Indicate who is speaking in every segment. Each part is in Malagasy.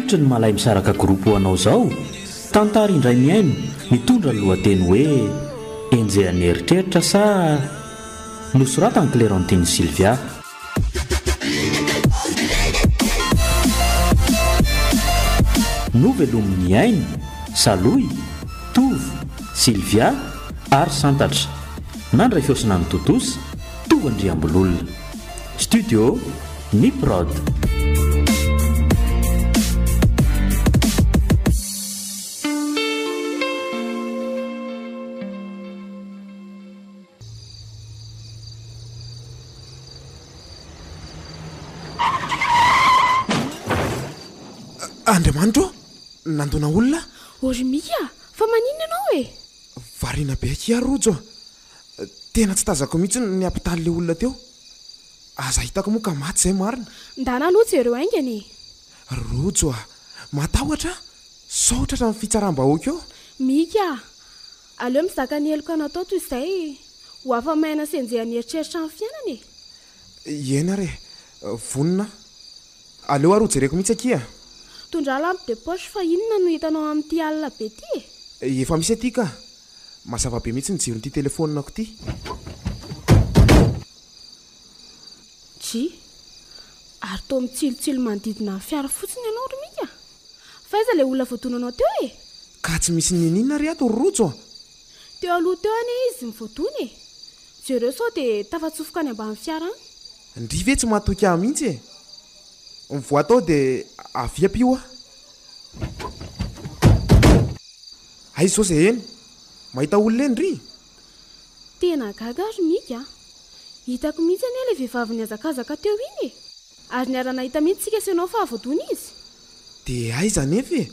Speaker 1: fototra ny malay misaraka groupe hoanao zao tantara indray miaino mitondra ny lohateny hoe enjehan'ny eritreritra sa nosoratany Clémentine Sylvia. Novelomin'ny aino Saloy Tovy Sylvia ary Santatra nandray fiosina ny Totosa Tovandriambololona studio Niprod.
Speaker 2: Andriamanitro, nandona olona?
Speaker 3: Ory mika, fa maninona ianao e?
Speaker 2: Variana be kia Rojo. Tena tsy tazako mihitsy ny ampitaly le olona teo. Aza hitako moa ka maty izay marina.
Speaker 3: Ndana lotsy ireo aingany.
Speaker 2: Rojo, matahotra? Saotra hatrany fitsaram-bahoaka eo?
Speaker 3: Mika, aleo mizaka ny heloka natao toy izay ho afa-maina senjehan'ny eritreritra amin'ny fiainana e.
Speaker 2: Iena re, vonina. Aleo aro jereko mihitsy akia.
Speaker 3: Tondra lampe de poche fa inona no hitanao amin'ity alina be ty e?
Speaker 2: Efa misy aty ka. Mazava be mihitsy ny jiron'ity telefonako ity.
Speaker 3: Ary toa mitsilotsilo manodidina ny fiara fotsiny ianao ry mika. Faiza ilay olona voatonanao teo e?
Speaker 2: Ka tsy misy ninina ry ato Rojo.
Speaker 3: Teo aloha teo ane izy mivoatony e. Jereo sao dia tafatsofoka any ambany fiara any.
Speaker 2: Ndry ve tsy matoky ahy mihitsy e? Mivoatao dia avia pio a. Aiza sao izay eny? Mahita olona eny ry?
Speaker 3: Tena gaga ry mika. Hitako mihitsy anie ilay vehivavy niazakazaka teo iny e. Ary niarana hita mihitsy tsika sy ianao fa avoadony izy.
Speaker 2: Dia aiza nefa e?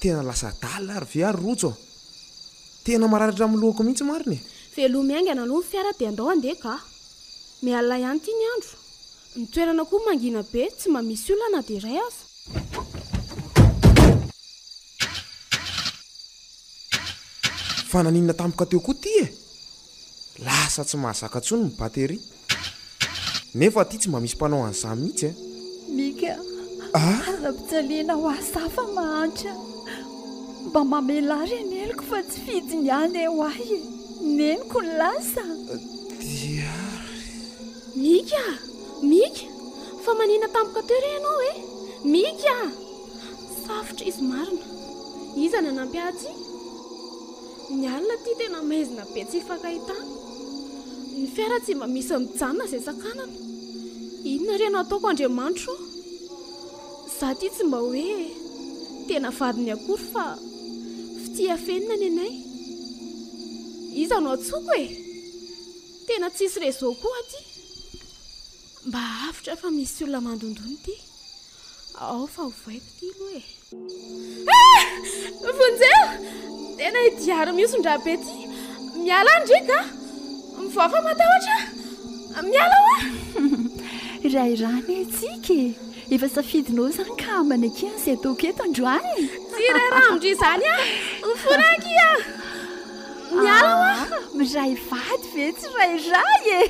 Speaker 2: Tena lasa dala ary ve ary Rojo. Tena mararatra amin'ny lohako mihitsy marina e.
Speaker 3: Veloha miaingana aloha ny fiara dia andao andeha ka. Miala ihany ity ny andro. Ny toerana koa mangina be, tsy mamisy olona na dia iray aza.
Speaker 2: Fa naninona tampoka teo koa ty e? Lasa tsy mahazaka intsony ny batery. Nefa aty tsy mba misy mpanao an'izany mihitsy e.
Speaker 4: Mika, ara-pitsaliana ho asafa mahantra. Mba mamelary eneliko fa tsy fidiny any ho ahy. Neniko ny lasa.
Speaker 3: Mika, fa manina tampoka teo re ianao e? Mika! Safotra izy marina. Iza nanampy aty? Ny alina ty tena maizina be tsy hifankahitana. Ny fiara tsy mba misy mijanona izay sakanana. Inona re no ataoko Andriamanitro? Zaho ty tsy mba hoe tena vadiny akory fa fitiafenina ny anay. Iza no atsoko e? Tena tsisy réseau koa aty. Mba hafitra fa misy olona mandondony ty. Ao fa hovaiko ty aloha e. Vonjeo! Tena hidiaro miosondra be ty. Miala andrika. Mivoafa matahotra. Miala hoa.
Speaker 4: Rairany antsika e. Efa safidinao izany ka manakina izay ataoko eto androany.
Speaker 3: Tsy rairandry izany a. Mifona kia. Miala hoa.
Speaker 4: Miray vady ve tsy rairay e.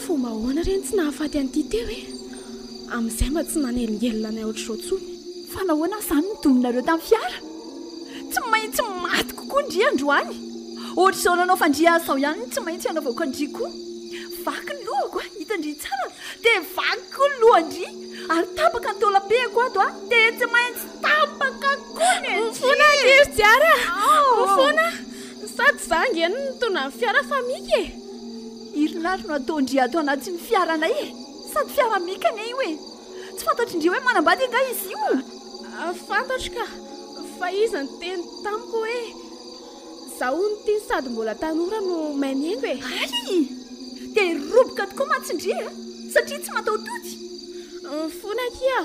Speaker 3: Fomba ahoana reny tsy nahafaty an'ity teo e. Amin'izay mba tsy nanelingelina anay ohatr'izao intsony.
Speaker 4: Fa nahoana izany ny dominareo tamin'ny fiara? Tsy maintsy maty kokoa ndry androany. Ohatr'izao nanao fandria azao ihany tsy maintsy hanaovako andry koa. Vaky ny lohako hitandry tsara. Dia vaky koa ny lohandry. Ary tapaka ny taolapeko ato dia tsy maintsy tapaka koa ny andry.
Speaker 3: Mifona izy jiara. Mifona. Sady zangy ihany ny tona ny fiara fa mika e.
Speaker 4: Irinary no ataondry ato anatin'ny fiaranay e. Sady fiara mika ny io e. Tsy fantatry ndry hoe manambady nga izy io.
Speaker 3: Fantatro ka. Fa izy ny teny tamiko hoe zaho ny tiny sady mbola tanora no mahay mihaingo e.
Speaker 4: Ay! Dia roboka tokoa matsindry e. Satria tsy matao toty.
Speaker 3: Mifona kia.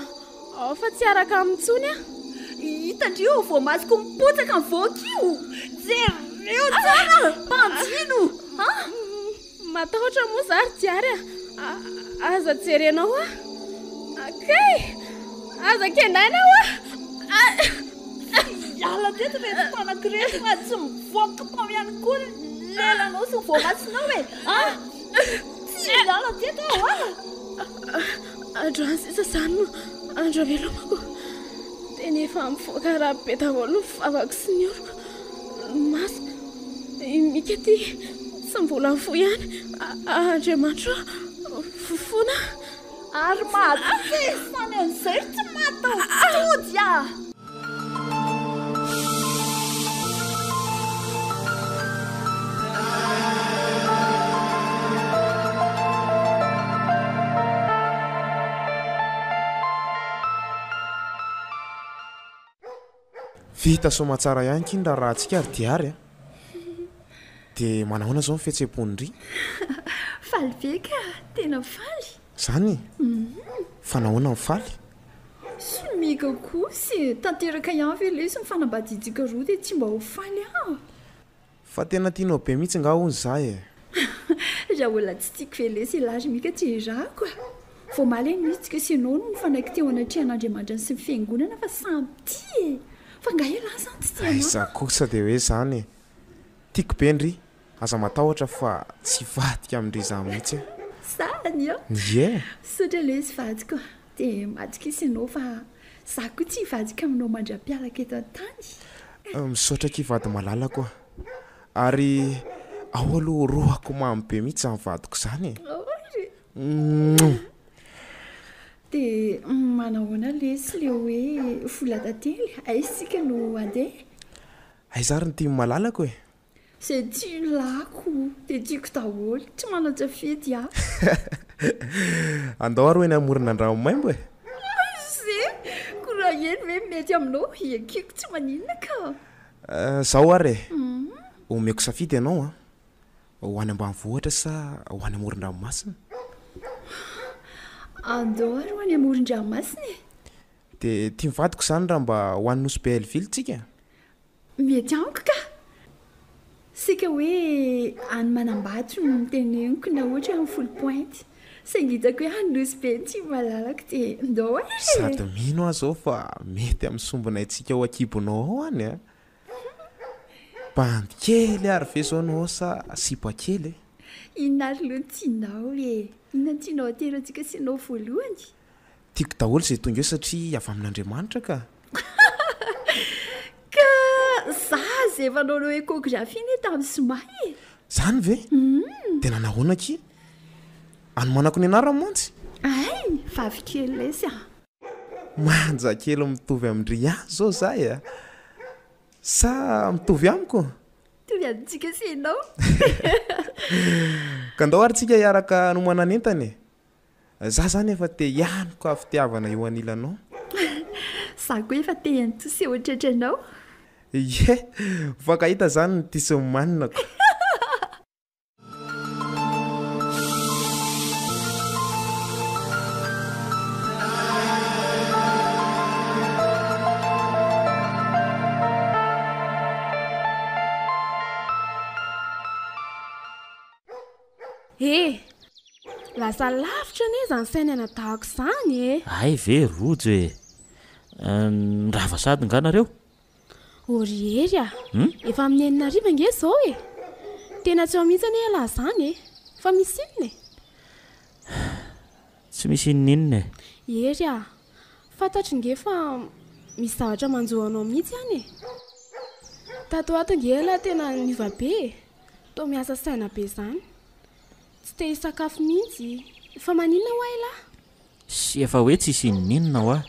Speaker 3: Ao fa tsy araka amintsony a.
Speaker 4: Hitandry io vao masoko mipotsaka ny voakio. Jereo tsara. Mpanjino.
Speaker 3: Matahotra moa zary jiary a. Aza jerenao a. Kay. Aza kendainao a.
Speaker 4: Yala teto rehefa mpanakireto fa tsy mivoaka tao ihany koa lelanao sy voamasinao e. Tsy yala teto ao
Speaker 3: Androany sisa izany andro velomako dia nefa mivoaka rahabe daholo ny vavako sy ny oroko masina mika ty sy mbola fo ihany Andriamanitra fofona
Speaker 4: ary matesany an'izay tsy matotody a
Speaker 2: vita somatsara ihany kindra raha antsika ary diary a dia manahoana zao ny fihetsem-pony ry
Speaker 4: faly be ka tena faly
Speaker 2: zany fa nahoana mifaly
Speaker 4: sy mika koa sy tanteraka ihany ve le sy mifanambadidiaka roa dia tsy mba ho faly aho
Speaker 2: fa tena tianao be mihitsy nga hony zay e
Speaker 4: raha olona tsy tiako ve le sy lazy mika tsy rako a vao maly ny mihitsika sy anao no mifanaiky teo anatrehan'Andriamanitra sy ny fiangonana fa samy ty e fa nga ela zany tsy tianao
Speaker 2: za kosa dia hoe zany tiako be ndry aza matahotra fa tsy vadika amin'ndry za mihitsy
Speaker 4: zany a
Speaker 2: ye
Speaker 4: sotra le sy vadiko dia madika isanao fa za koa tsy hivadika aminao mandra-pialaka eto an-tany
Speaker 2: misaotra kivady malala koa ary ao aloha rohako mamy be mihitsy za mivadiko zany
Speaker 4: dia manahoana le sy le hoe vola tantely aisika no andeha
Speaker 2: aizary ny tiany malalako e
Speaker 4: zay tsy lako dia tiako daholo tsy manatra fety a
Speaker 2: andao ary hoe ny amorona andramomaimbo e
Speaker 4: ze ko raha eny hoe mety aminao ekeko tsy maninona ka
Speaker 2: zao ary e omeko safidy ianao a ho any ambanivohitra sa ho any amoron-dranomasina
Speaker 4: andao ary ho any amoron-dranomasina e
Speaker 2: dia tia mivadiko zany raha mba ho any nosy Belleville tsika
Speaker 4: mety amiko ka sika hoe any manambato no miteneniko na ohatra amin'ny folo pointy sangitako hoe anynosy be tsy malalaka dia ndao e
Speaker 2: sady mino aho zao fa mety amin'ny sombonay tsika ho akibonao ao any a bandy kely ary vezonao sa sipa kely
Speaker 4: inona ary loha tianao e inona ny tianao aterantsika synao voalohany
Speaker 2: tiako daholo izay tonga eo satria avy amin'Andriamanitra ka
Speaker 4: ka za zay efa naonao ekografiny tamin'ny somay e
Speaker 2: zany ve dia nanahoana ki anomanako ny anara-montsy
Speaker 4: ay vavikely lesy a
Speaker 2: manja kely mitovy amindry ihany zao zay a sa mitovy amiko
Speaker 4: tovy amintsika sy ianao
Speaker 2: ka andao ary tsika hiaraka nomanana entany e za zany efa te ihaniko afitiavana eo anilanao
Speaker 4: za koa efa te antosy ohatratra-anao
Speaker 2: ye fakahita zany ny tisy maninako
Speaker 3: lasa lavitra ane zany sainana tahako izany e
Speaker 1: ay ve rojo e nrava sady nganareo
Speaker 3: oriery a efa amin'ny enina riva nge zao e tena tsy ao mihitsy ane ala zany e fa misy inona e
Speaker 1: tsy misy ininina e
Speaker 3: ery a fantatry nge fa misy zavatra manjohanao mihitsy ihany e tato ato nge ala tena niva be to miasa saina be zany tsy te hisakafo mihitsy fa maninona ho ayla
Speaker 1: sy efa hoe tsy isy ninona ho a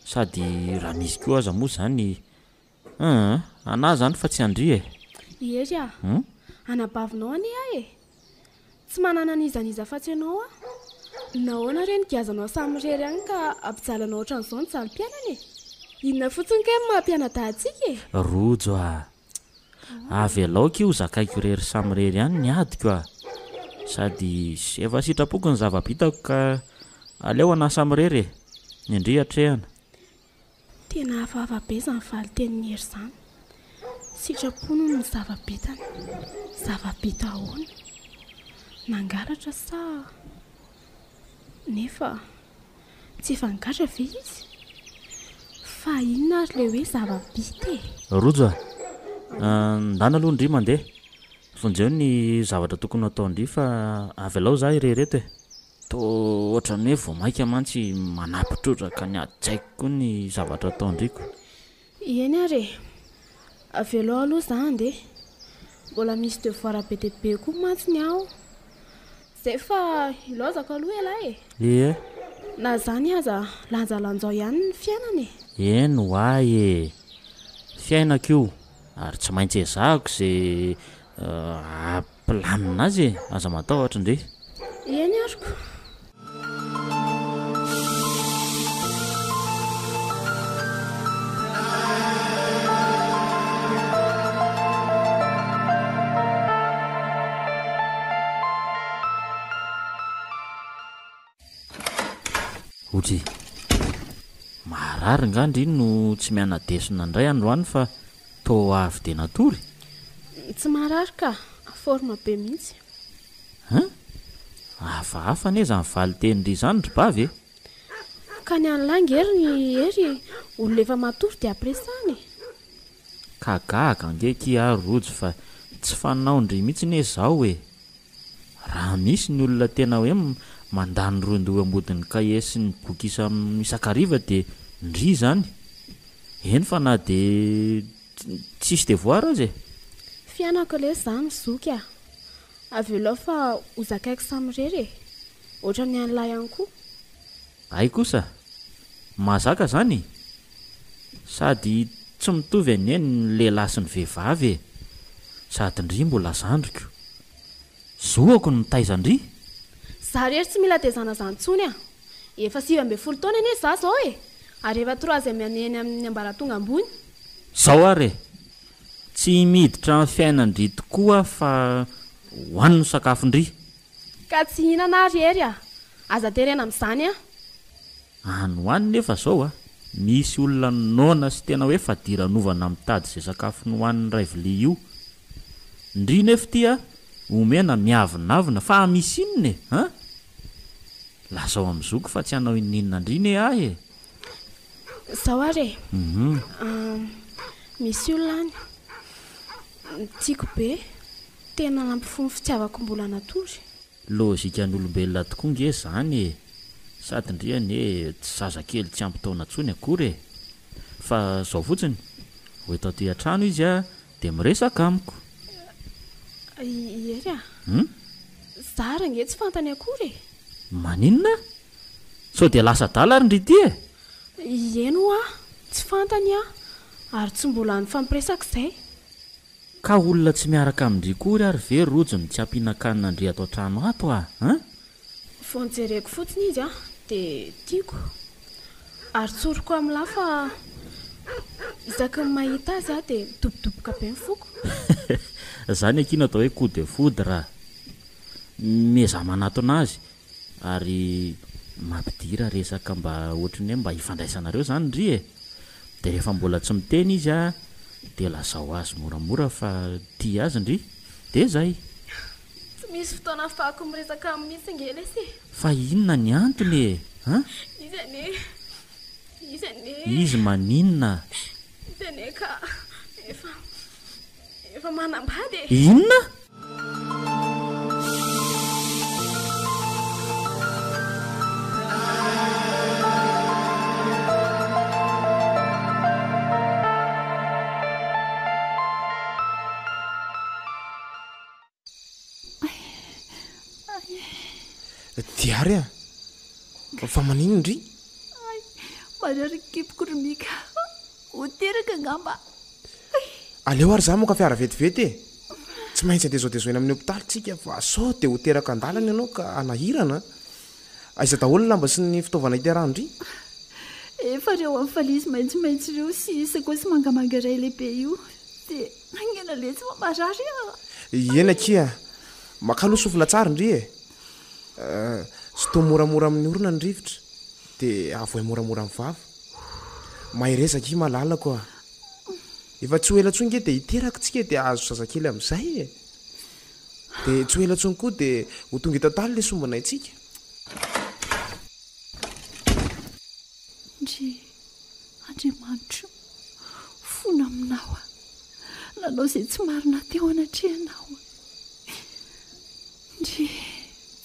Speaker 1: sady raha misy koa aza moa zany ana zany fa tsy andry e
Speaker 3: ery a anabavinao ane a e tsy manana nizaniza fa tsy ianao a nahoana reny gazanao samy rery any ka ampijalanao ohatran'izao ny jalim-pianana e inona fotsiny ka mampianadahantsika e
Speaker 1: rojo a avy alaoka io zakaiko rery samy rery any ny adiko a sady efa sitrapoko ny zava-bitako ka aleo ana samy rery e ny indri atrehana
Speaker 3: tena hafahafa be zany valy tenin'ny hery zany sitrapono ny zava-bitany zava-bita ahoana nangalatra sa nefa tsy efa ngatra ve izy fa inona ary le hoe zava-bita e
Speaker 1: rojo a ndana aloha ndry mandeha vonjeo ny zavatra tokony atao ndry fa avy alao za irereto e to ohatrany hoe voamaika mantsy manapitra ka ny adjaiko koa ny zavatra ataondriko.
Speaker 3: Eny are avelo aloha zany de mbola misy devoir be dia be koa mantsiny aho zay fa ilaozako aloha elahy
Speaker 1: e.
Speaker 3: Na zany aza lanjalanjao ihany ny fiainana
Speaker 1: eny hoay e, fiainako io ary tsy maintsy ezahako zay ampilamina azy e, aza matahotra ndre.
Speaker 3: Eny ariko.
Speaker 1: Ohatry marary ngandry no tsy mianadesona indray androany fa to avy de natory.
Speaker 3: Tsy marary ka forme be mihitsy.
Speaker 1: Hafahafa neza nivaly tenindry izany ry bavy e.
Speaker 3: Ka ny anlangy ery olona efa matory dia apresany.
Speaker 1: Ka gaga ngeky ary rojo fa tsy fanaondry mihitsy ne zao e. Raha misy ny olona tena hoe mandany rondoa ambodin'ny kahier sy ny boky isakariva de ndry zany. Eny fa na de tsisy devoir azy e.
Speaker 3: Fianako le zany zoky a. Avelo fa hozakaiko samirery ohatra ny an'lahy ihany koa.
Speaker 1: Ay kosa mazaka zany sady tsy mitovy eny ny lehilahy sy ny vehivavy e. Sady ndry mbola zandriko zoako ny mitaizandry.
Speaker 3: Za rery tsy mila tezana zantsony a. Efa 12 taona anie za zao e. Ary efa 3 eny amin'ny ambaratonga ambony.
Speaker 1: Zao ary tsy miditra ny fiainandry tokoa fa hoanno sakafondry.
Speaker 3: Ka tsy hinana rery a. Aza terena amin'izany a.
Speaker 1: Anoany nefa zao a. Misy olona nona sy tena hoe fa diranovana mitady zay sakafo nohan'ny ray vilia io. Ndry nefa tia omena miavinavina fa misy inona e, ha? Lazao am'zoko fa tsy hanao ininona ndriny ahy e.
Speaker 3: Zao ary misy olona any tiako be tena nampifono fitiavako mbola natory.
Speaker 1: Lôzika n'olombelona tokoa nge zany e. Sady ndriany tsy zazakely tsy ampy taona ntsony akory e. Fa zao fotsiny ho eto aty an-trano izy a de miresaka amiko.
Speaker 3: Ery a. Zara nge tsy fantany akory e.
Speaker 1: Maninona? Sao de lasa dala ary ndry ty e.
Speaker 3: Eno a tsy fantany a ary tsy mbola nifampiresaka izay.
Speaker 1: Ka olona tsy miaraka amindry kory ary ve rojony tsy ampinan-kanina ndry ato an-trano ato a?
Speaker 3: Fonjereko fotsiny izy a de tiako ary tsoroko amin'lahy fa isaky ny mahita azy a de midobodoboka be ny foko.
Speaker 1: Zany akina atao hoe coup de foudre. Meza manatona azy ary mampidira resaka mba ohatrany hoe mba hifandraisanareo zany ndry e. De rehefa mbola tsy miteny izy a de lazao azy moramora fa tia azy ndry de zay.
Speaker 3: Tsy misy fotoana fahako miresaka amin'ny mihitsy ngely esy.
Speaker 1: Fa inona ny antony e? Izy maninona?
Speaker 3: Izany ka efa manambady e.
Speaker 1: Inona?
Speaker 2: Diary a. Fa maninona ndry?
Speaker 4: Marary kipoko romika. Hoteraka ngamba.
Speaker 2: Aleo ary za moka fiara vetivety e. Tsy maintsy andezodezoina amin'ny hopitaly tsika fa sao de hoteraka andalana ianao ka anahirana. Aiza daholo ny lamba sy ny fitaovana hiterahndry?
Speaker 4: Efa reo amin'ny valizy maitsomaitso ireo sy sakosy mangamanga iray lehibe io de angena le tsy marary a.
Speaker 2: Ena kia makaloha sofina tsara ndry e. Sy to moramora amin'ny orona ny rivotra de avoe moramora amin'ny vava. Mahiresaka i malalako a. Efa tsy ho ela tsony de hiteraka tsika de azo zazakely amin'izay e. De tsy ho ela tsony koa de ho tonga tantany le sombanay tsika.
Speaker 4: Andriamanitro fona aminao a. Nanao izay tsy marina teo anatrehanao. Ndry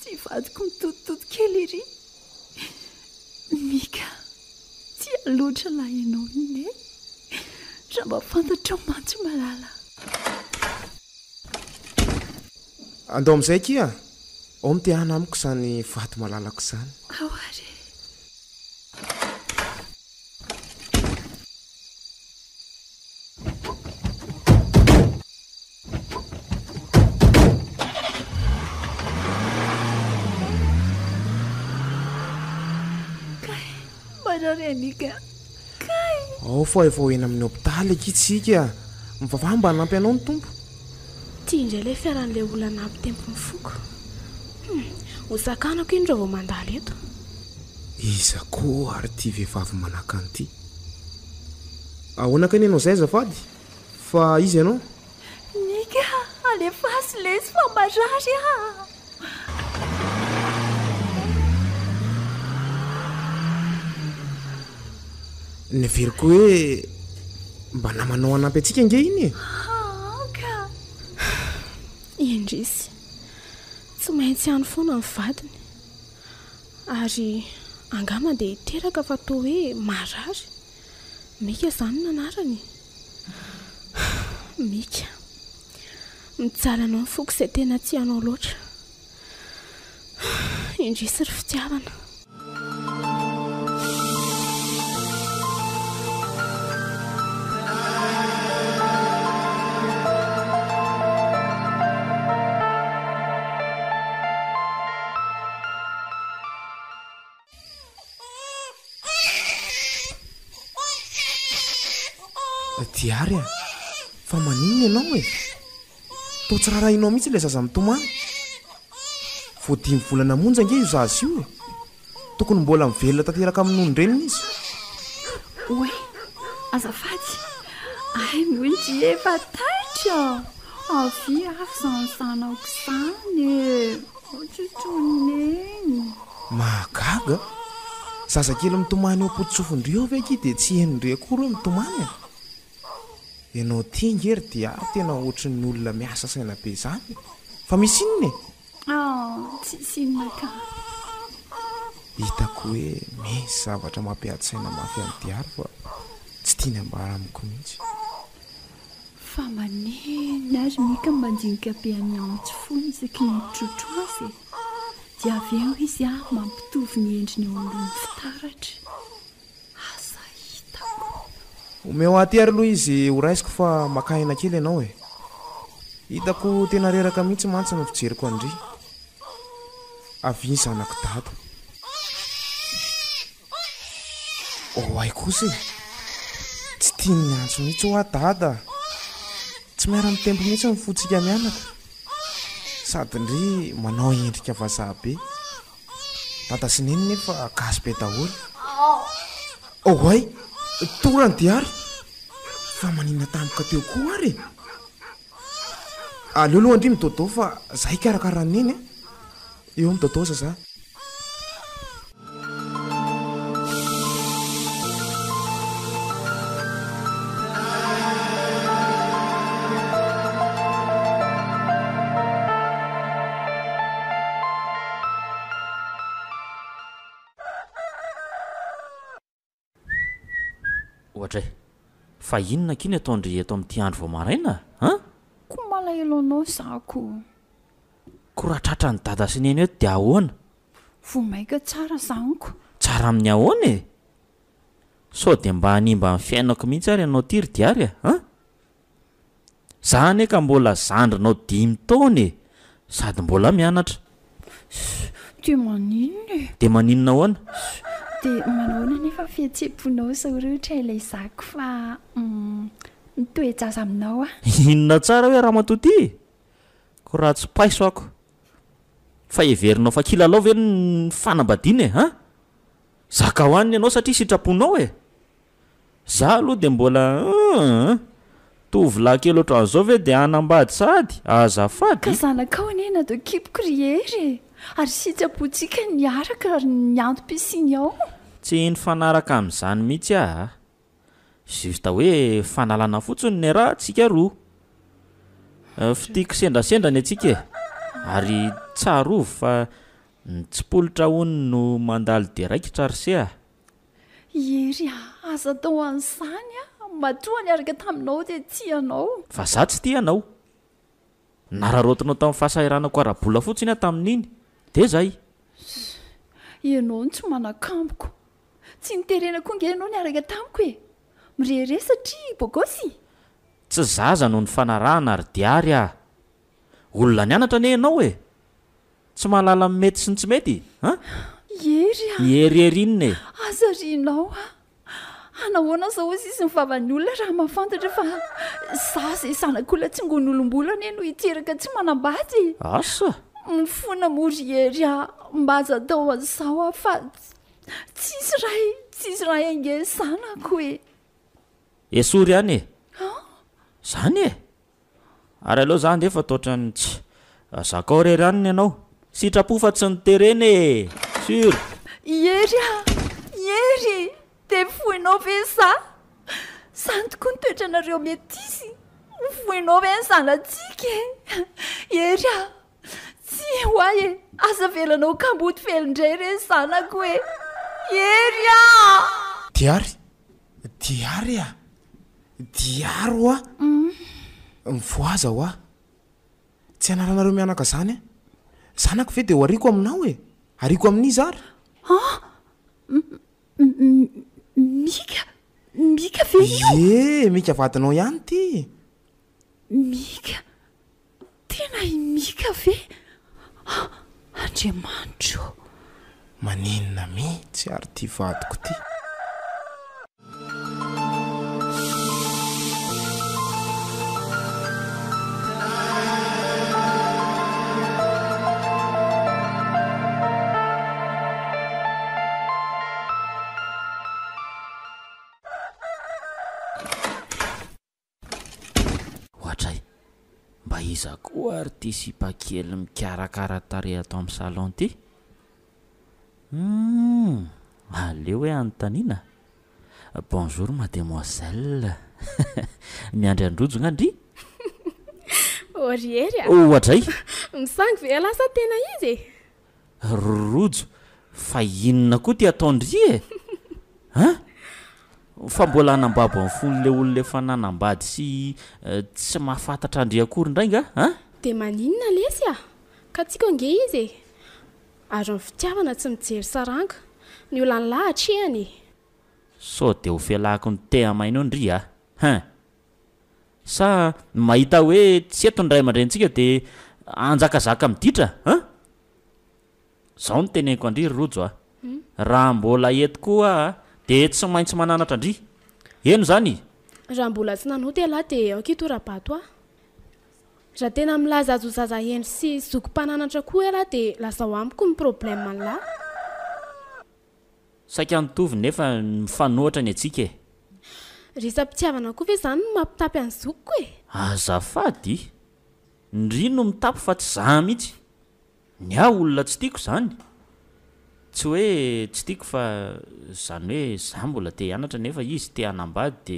Speaker 4: tsy vadiko mitotototo kely iry. Mika, tia loatra lahy ianao iny e. Raha mba fantatra mantsy malala.
Speaker 2: Andao amin'izay kia ao mitehana amiko izany vato malalako izany.
Speaker 4: Ao ary. Mika kay
Speaker 2: ao fa efa eny amin'ny hopitaly akitsika mivavaha mba hanampy anao ny tompo.
Speaker 3: Tia indray ilay fiaran'ilay olana ampy tempo mifoko. Ho sakanako iny raha vao mandalo eto.
Speaker 2: Iza koa ary tia vehivavy manaka an'ity. Ahoana ka nenao izay azafady? Fa izy ianao?
Speaker 4: Mika, alefaso lesy fa marary ah.
Speaker 2: Neveriko hoe mba namanao anampy antsika nge iny.
Speaker 4: Ka
Speaker 3: indrisy tsy maintsy ihany foana ny vadiny ary angama dia hiteraka fa toa hoe marary. Mika izany nanarany. Mika mijaly anao ny foko izay tena tianao loatra. Indrisy ry fitiavana.
Speaker 2: Diary a, fa maninona ianao e? Toa tsy rarahinao mihitsy ilay zaza mitomany. Vao 5 volana monja nge io zaza io e. Tokony mbola mivelona tanteraka amin'ony reniny izy.
Speaker 4: Oe, azafady. Ay, mihitsy efa taitra. Avy afy izany zanako izany e. Ohatrotroneny.
Speaker 2: Mahagaga. Zaza kely mitomany eo am-potsofon'ireo ve ki dia tsy henondre akory hoe mitomany a? Ianao tingery dia ary tena ohatran'ny olona miasa saina be izany. Fa misy inona e?
Speaker 4: Tsy inona ka.
Speaker 2: Hitako hoe misy zavatra mampiady-saina mafy an'ny Diary fa tsy tiany ambara amiko mihitsy.
Speaker 4: Fa maneny ary Mika mandinika be amin'ny antso foana isaky ny mitrotro azy e. Dia avy eo izy mampitovy ny endriny eo ambony fitaratra. Asa hitako.
Speaker 2: Omeo aty ary aloha izy ho raisiko fa makaina kely ianao e. Hitako tena reraka mihitsy mantsy ny fijeriko andry. Avy ny zanako dada. Ay kosa e. Tsy tiany miantso mihitsy ho dada. Tsy miara-mitempo mihitsy ny fotsika mianaka. Sady ndry manao endrika vazaha be. Dada sy neny nefa gasy be daholo. Ay, torany Diary. Fa manina tampoka teo koa ary. Aleo aloha andry midodao fa zahay karakara neny e. Eo midodao zaza.
Speaker 1: Ohatra fa inona kiny ataondry eto amin'ity andro vao maraina
Speaker 4: Koa malahelo anao zako.
Speaker 1: Koa raha tratra ny dada sy neny eto dia ahoana?
Speaker 4: Vomaika tsara zaniko.
Speaker 1: Tsara amin'ny ahoana e? Sao dia mba hanimba amin'ny fiainako mihitsy ary ianao ty ry Diary Zaho anie ka mbola zandrinao 5 taona e, sady mbola mianatra.
Speaker 4: Dia maninona e?
Speaker 1: Dia maninona ahoana?
Speaker 4: Dia manahoana nefa fihetseham-ponao sa rehetra ilay zako fa mitoejaza aminao
Speaker 1: Inona tsara hoe raha matoty? Ko raha tsy paiso ako. Fa heverinao fa kilalao ve ny fanambadiana e Zaka hoaniny ianao satria sitraponao e. Zaho aloha dia mbola tovolahy kely ohatran'izao ve dia hanambady sady azafady.
Speaker 4: Ka zanakao anena do kipoko rehery ary sitrapontsika niaraka ary niantom-pisiny ao.
Speaker 1: Tsy nifanaraka amin'izany mihitsy Justa hoe fanalana fotsiny ny raha tsika roa. Fitiako sendasendra ny atsika e. Ary tsarovo fa ny tsipolitra hony no mandalo de raikitra rysea
Speaker 4: ery aza tao an'izany matoa niaraka taminao de tianao
Speaker 1: fa za tsy tia anao nararotinao tamin'ny fahasahiranako arabola fotsiny tamin'iny de zay
Speaker 4: ianao ny tsy manakamboko tsy niterenako nge ianao niaraka tamiko e mirere satria bogosy
Speaker 1: tsy zaza no ny fanarahana ary diary olona ny anatra ne ianao e tsy mahalala mety sy ny tsy mety erierinne
Speaker 4: azarinao anahoana zao ozy izy mivavany olona raha mahafantatra fa za zay sanak'olona tsy ngon'olom-bolana e no hiteraka tsy manambady
Speaker 1: asa
Speaker 4: mifona mory ery mba aza tao an'izao fa tsisy ray ange zanako e
Speaker 1: esory any e zany e ary aloha zany defa taotrany tsy zakao rery aniny ianao sitrapo fa tsy nitereny e sur
Speaker 4: ery de foinao ve za zany tokoa nitoetra anareo metysy foinao ve ny zanatsika ery tsy hoa e aza velanao kamboty velindray re zanako e ery
Speaker 2: diary diaro mivoaza ho tsy anaranareo mianaka zany zanako ve de ho ariko aminao e ariko amin'i zary
Speaker 4: mika ve io
Speaker 2: mika vadinao ihany ty
Speaker 4: mika tena mika ve andriamanitro
Speaker 2: maninona mihitsy ary ty vadiko ty
Speaker 1: iza koa ary ty sipakely mikarakara-tare atao amin'ny salon ty aleo hoe anontaniana bonjour mademoiselle miandry androjona andry
Speaker 3: oriery
Speaker 1: ohatray
Speaker 3: misangy ve lasa tena izy
Speaker 1: rojo fa inona koa ty ataondry e fa mbola anambabo amin'ny fon'le olona efa nanambady sy tsy mahafantatra andry akory indray nga
Speaker 3: de maninona lesy ka tsika nge izy ary ny fitiavana tsy mijery saranga ny olany lahatra ehany
Speaker 1: so de ho fialahako ny tehamaina eo ndry sa mahita hoe tsy eto ny ray aman-drentsika de anjakazaka miditra zao no teneniko andry rojo raha mbola eto koa de tsy maintsy mananatra andry eno zany
Speaker 3: raha mbola tsy nanoty alahy de akitorabato raha tena milaza azo zaza eny sy zokom-pananatra koa alahy de lasa ho amiko ny problème lahy
Speaker 1: saika nitovy nefa mifanohatra ny atsika e
Speaker 3: risa-pitiavana koa ve zany no mampitapy any zokoko e
Speaker 1: azafady ndry no mitapy fa tsy za mihitsy ny olona tsy tiako zany tsy hoe tsy tiako fa zany hoe za mbola te hianatra nefa izy te hanambady de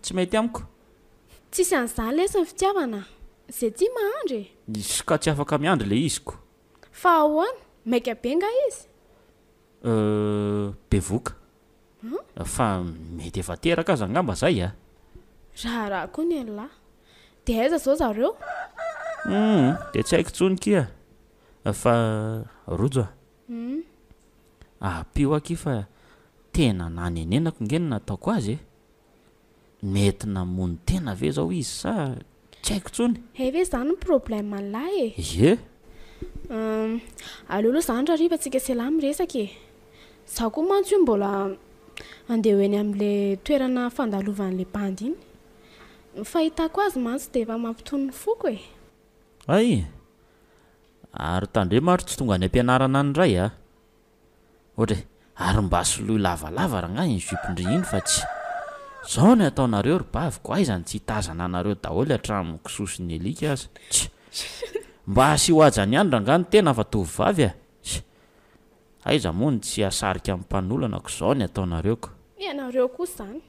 Speaker 1: tsy mety amiko
Speaker 3: tsisy an'izany lesy ny fitiavana zay ty mahandry
Speaker 1: izy ka tsy afaka miandry le iziko
Speaker 3: fa ahoana maika be nga izy
Speaker 1: bevoka fa mety efa teraka aza angamba zay
Speaker 3: raha koa ny lahy de aiza zao zareo
Speaker 1: de tsy haiko tsonikia fa rojo apio aky fa tena nanenenako nge nataoko azy mety namony tena ve zao izy sa tsy haiko tsony
Speaker 3: ve zany ny problème lahy
Speaker 1: e
Speaker 3: aleoloha zany raha riva tsika selay miresaka za koa mantsy io mbola andeha ho eny amin'le toerana fandalovan'le bandy iny fahitako azy mantsy de efa mampitony foko
Speaker 1: ay ary tandre maro tsy tonga any ampianarana anyray ohatra ary mba soloy lavalava raha ngahy ny jupondry iny fa tsy zao ny ataonareo ry baviko aizany tsy hitazana anareo daholo hatramin'ny kisosiny elika aza mba sy hoajany any raha ngany tena fa tovivavy aiza moa ny tsy asarika amin'ny mpanolonako zao ny ataonareoko
Speaker 3: ianareo koa zany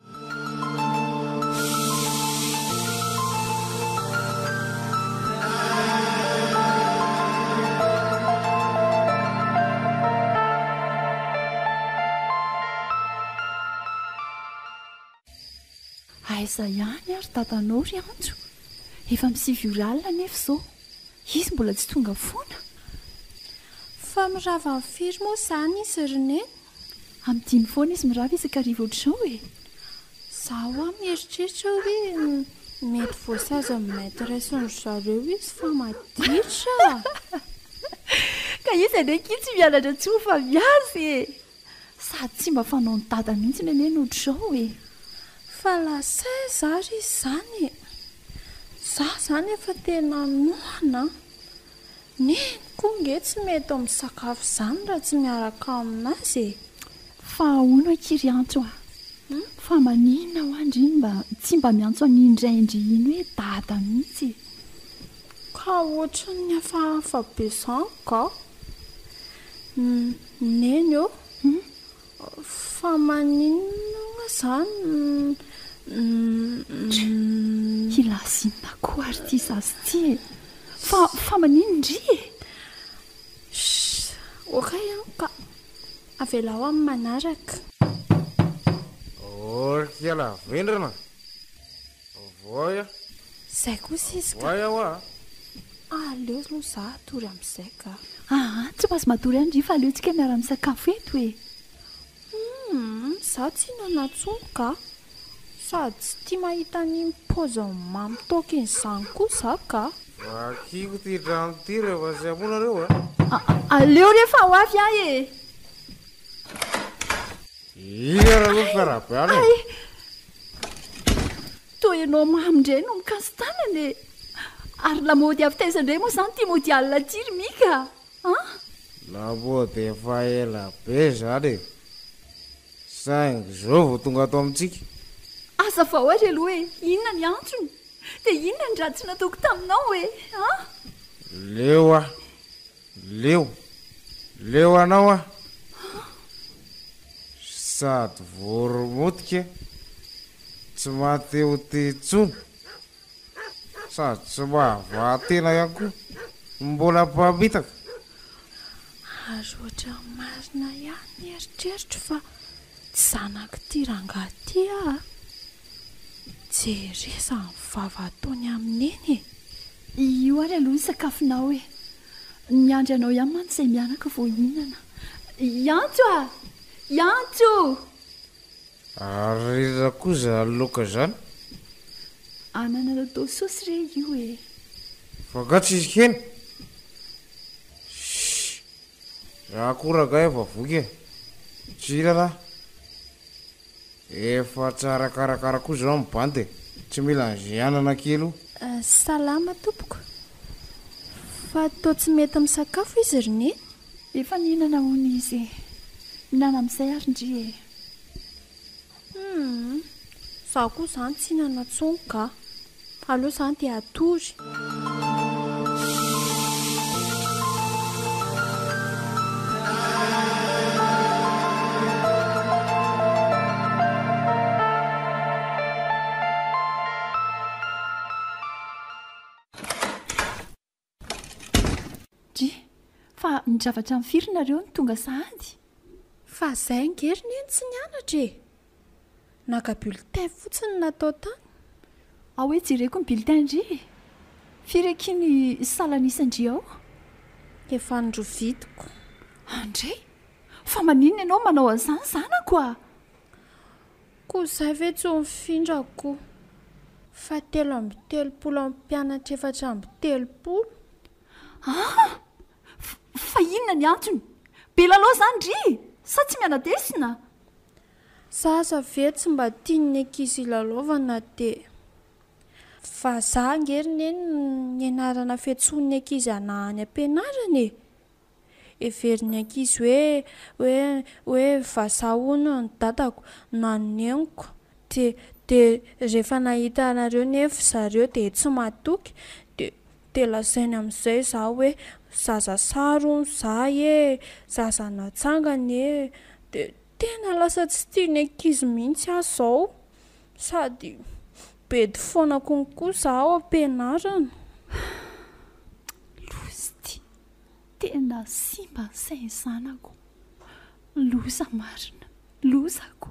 Speaker 4: miasa ihany ary tatanao ry antso efa misivyoralina nefa izao izy mbola tsy tonga foana
Speaker 3: fa mirava ny firy moa izany izy rene
Speaker 4: amin'ny dimy foana izy mirava isakarivo ohatr'izao e
Speaker 3: zaho a mieritreritra hoe mety voasazy amin'ny maîtresse-ny zareo izy fa maditra
Speaker 4: ka izy andraiky tsy mianatra tsy ho fa miazy e sady tsy mba fanao ny tata mihitsy ny ane nohatr'izao e
Speaker 3: fa lasay zary izy izany zah zany efa tena noana neniko nge tsy mety amin'ny sakafo izany raha tsy miaraka aminazy e
Speaker 4: fa ahoana akiry antso a fa maninona ho andry iny mba tsy mba miantso anyindraindry iny hoe tata mihitsy
Speaker 3: ka ohatra ny hafahafa be izany ka neny eo fa maninona zany
Speaker 4: ilasinona koa ary ty zazy ty e fa maninondry e
Speaker 3: oka ihany ka avela ao amin'ny manaraka
Speaker 2: orkiala vendrana voya
Speaker 3: zay kosa izy ka
Speaker 2: voya hoa
Speaker 3: aleo aloha za atory amin'izay ka
Speaker 4: tsy basy matory andry fa aleontsika miara-misakafo eto e
Speaker 3: za tsy nanantsony ka sady tsy tia mahita ny mipoza mamy toka in'izany koa za ka
Speaker 2: vakiko ty drano ty rehefa sy amonareo
Speaker 4: aleo rehefa ho avy ahy e
Speaker 2: ina raha lo farapiany
Speaker 4: to ianao mamindray no mikasy tanany e ary lamody avy taizandray moa izany ty mody alina tiry mika
Speaker 2: lamody efa ela be zany e saingy zao vo tonga ato amintsika
Speaker 4: asa fa ohatra aloha hoe inona ny antsony dia inona ny raha tsy nataoko taminao e
Speaker 2: leo a leo anao a sady voromotika tsy mateo tetsony sady tsy mahavatena ihany koa mbola mpabitaka
Speaker 3: ary ohatra marina ihany eritreritra fa tsy zanako ty rangaty a jeresa ny vava ataony amin'eny e
Speaker 4: io ary aloha isakafonao e miandry anao ihany mantsy izay mianaka vo inana iantso a iantso
Speaker 2: ary raha koa za loka zany
Speaker 4: anana atao sosy re io e
Speaker 2: fagatsy izy keny raha koraga efa voky e tsy ilana efa tsara karakara koa zao mibandy tsy mila nzianana kely o
Speaker 3: salama tompoko fa atao tsy mety amin'ny sakafo izy rene
Speaker 4: efa nihinana hony izy minana amin'izay ary ndry e
Speaker 3: za koa izany tsy hinana tsony ka aloha izany dia atory
Speaker 4: fa nidravatra amin'ny firinareo ny tonga sahady
Speaker 3: fa izay ngeriny eny tsy nianatra e naka bulletin fotsiny natao tany
Speaker 4: hoe jereko ny bulletin ndry firekiny salanisandry ao
Speaker 3: efa ndrovitiko
Speaker 4: andray fa maninona ianao manao an'izany zanako a
Speaker 3: koa izay ve tsy ho mifindrako fa 3 amin'ny mpianatra 4 amin'ny 3
Speaker 4: fa inona ny antsony be lalao zany ndry sa tsy mianadesina
Speaker 3: zaza ve tsy mba tiany ankizy ilalaovana dia fa za ngeriny eny ny anarana fiantsoany ankizy anahany ampianarana e everiny ankizy hoe vazahoana ny dadako na neniko dia rehefa nahita anareo nefa zareo dia tsy matoky dia lazainy amin'izay za hoe zaza sarony za e zaza natsangany e dia tena lasa tsy tiany ankizy mihitsy aho zao sady bedy foana konkoa zaho ampianarana
Speaker 4: lozy ty tena simba ny sainy zanako loza marina lozako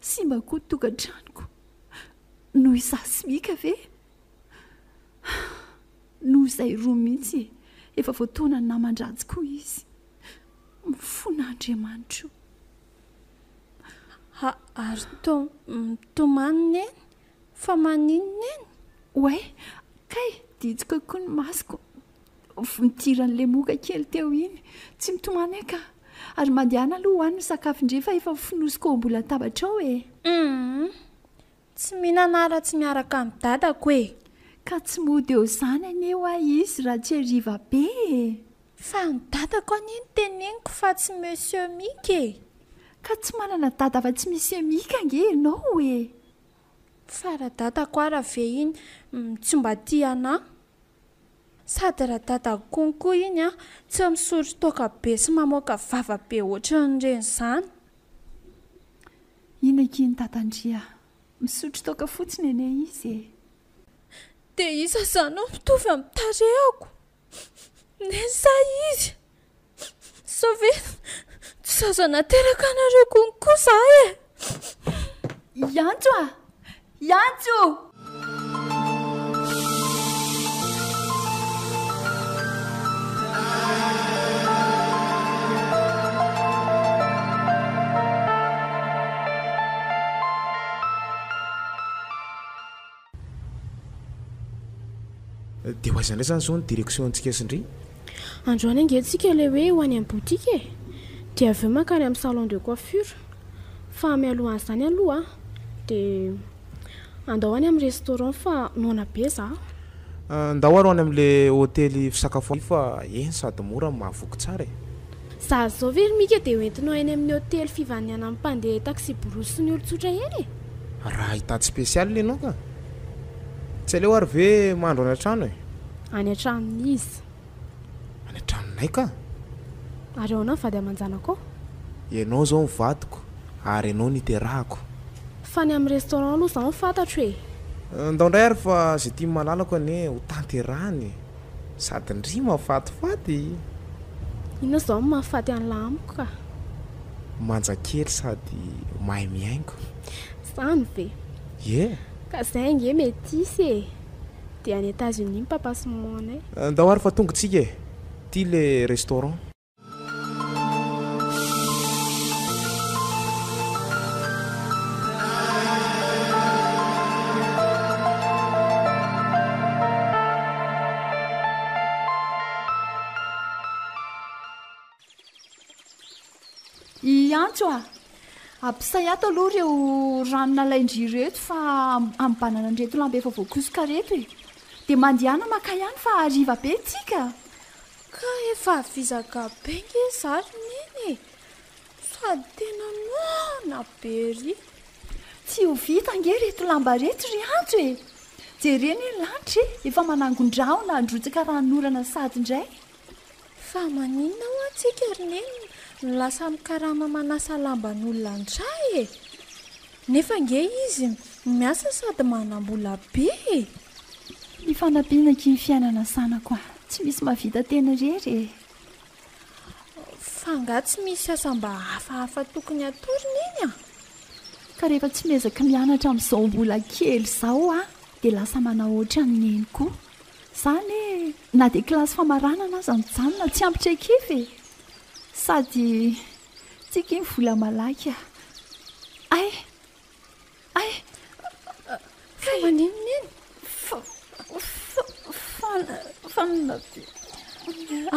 Speaker 4: simba koa tokantranoko noho isasimika ve noho izay roa mihitsy efa voataona ny naman-dratsy koa izy mifon'Andriamanitra
Speaker 3: ary tomaniny eny fa maninina eny
Speaker 4: oe kay ditsika koa ny masoko vonitiran'le moka kely teo iny tsy mitomany eka ary mandehana aloha hoany ny sakafo-ndre fa efa finosiko eo mbola tabatra ao
Speaker 3: tsy mihinana tsy miaraka amin'ny dadako e
Speaker 4: ka tsy mody eo izany aneo a izy raha tsy hariva be
Speaker 3: fa ny dadako aniny teneniko fa tsy monsieur Mika e
Speaker 4: ka tsy manana dada fa tsy misy Mika ange ianao e
Speaker 3: fa raha dadako ara ve iny tsy mba tia anahy sady raha dadako konko iny a tsy misotro toaka be sy mamoaka vava be ohatran'ireny izany
Speaker 4: inakiny tatandria misotro toaka fotsiny ene izy e
Speaker 3: dia isa izany ao mitovy amin'ny tarehako nesa izy sa ve tsy zazana teraka anareo konko za e
Speaker 4: iantso a iantso
Speaker 2: dia ho aizandray zany zao ny direction antsika sindry
Speaker 3: androany angentsika le hoe ho any amin'ny botika e dia aveo makany amin'ny salon de coiffure fa mialohan'izany aloha dia andao any amin'ny restaurant fa nona be za
Speaker 2: ndao aro any amin'le hôtely fisakafoana fa eny sady mora mahavoky tsara e
Speaker 3: za zao very mika dia hoentinao eny amin'ny hôtely fivaniana amin'ny mpandeha taxi borosy sy ny olotsotra eny e
Speaker 2: raha hitady spesialy le anao ka tsy aleo ary ve mandro any an-trano e
Speaker 3: any an-tranony izy
Speaker 2: any an-tranonay ka
Speaker 3: ary ao na vady aman-janako
Speaker 2: ianao zao mivadiko ary ianao niterahako
Speaker 3: fa ny amin'ny restaurant aloha za fantatro e
Speaker 2: ndao ndray ary fa zay tia malalako ane ho tanterahany sady ndry mahafatifaty
Speaker 3: inona zao mahafaty an'la amiko ka
Speaker 2: manjakely sady mahay miaingo
Speaker 3: zany ve
Speaker 2: ye
Speaker 3: ka zay nge mety isy e dia any États-Unis ny papa sy mamanay
Speaker 2: ndao ary fa tonga tsika e ty le restaurant
Speaker 4: iantso a ampisay ato aloha reo ranona laindry reto fa ambanana nreto lambe efa voakosoka reto e dia mandehana maka ihany fa ariva be tsika
Speaker 3: ka efa vizaka be nge zary neny e sady tena nona be ry
Speaker 4: tsy ho vita nge reto lamba reto ry antso e jereny lanitra e efa manangon-drao na androtsaka rahanorana sady indray
Speaker 3: fa maninona ho antsika ry neny nylasa mikarama manasa lamban'olona ndray e nefa nge izy miasa sady manam-bola be e
Speaker 4: ny fanampianaki ny fiainana sanako a tsy misy mahavita tena rery e
Speaker 3: fa nga tsy misy asa mba hafahafa tokony atoriny eny a
Speaker 4: ka rehefa tsy mezaka mianatra amin'izao mbola kely zao a dia lasa manahoatra ny neny koa zany na dia kilasy famaranana aza mijanona tsy ampitra ekefy e sady tsika ny vola malaky a ay
Speaker 3: fa maninona eny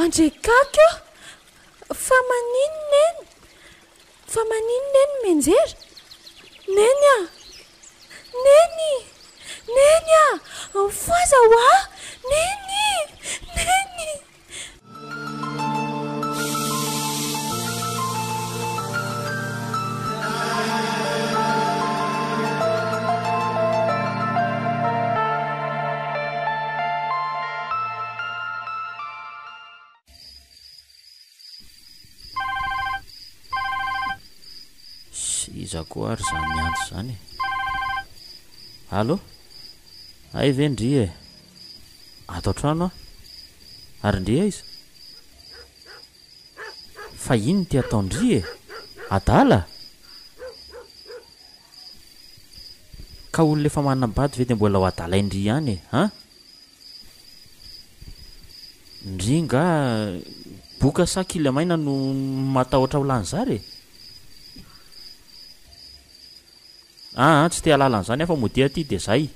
Speaker 3: andrekaka fa maninona eny fa maninona eny menjery neny a neny a foaza ho a neny
Speaker 1: iza koa ary zany miantso zany allo ay ve ndry e ato an-trano a ary ndre izy fa ino ty ataondry e adala ka olona efa manambady ve dia mbola ho adalaindry ihany e ndringa boka sakila maina no matahotra ho lan'zary tsy te halalan'izany afa modia aty dia zay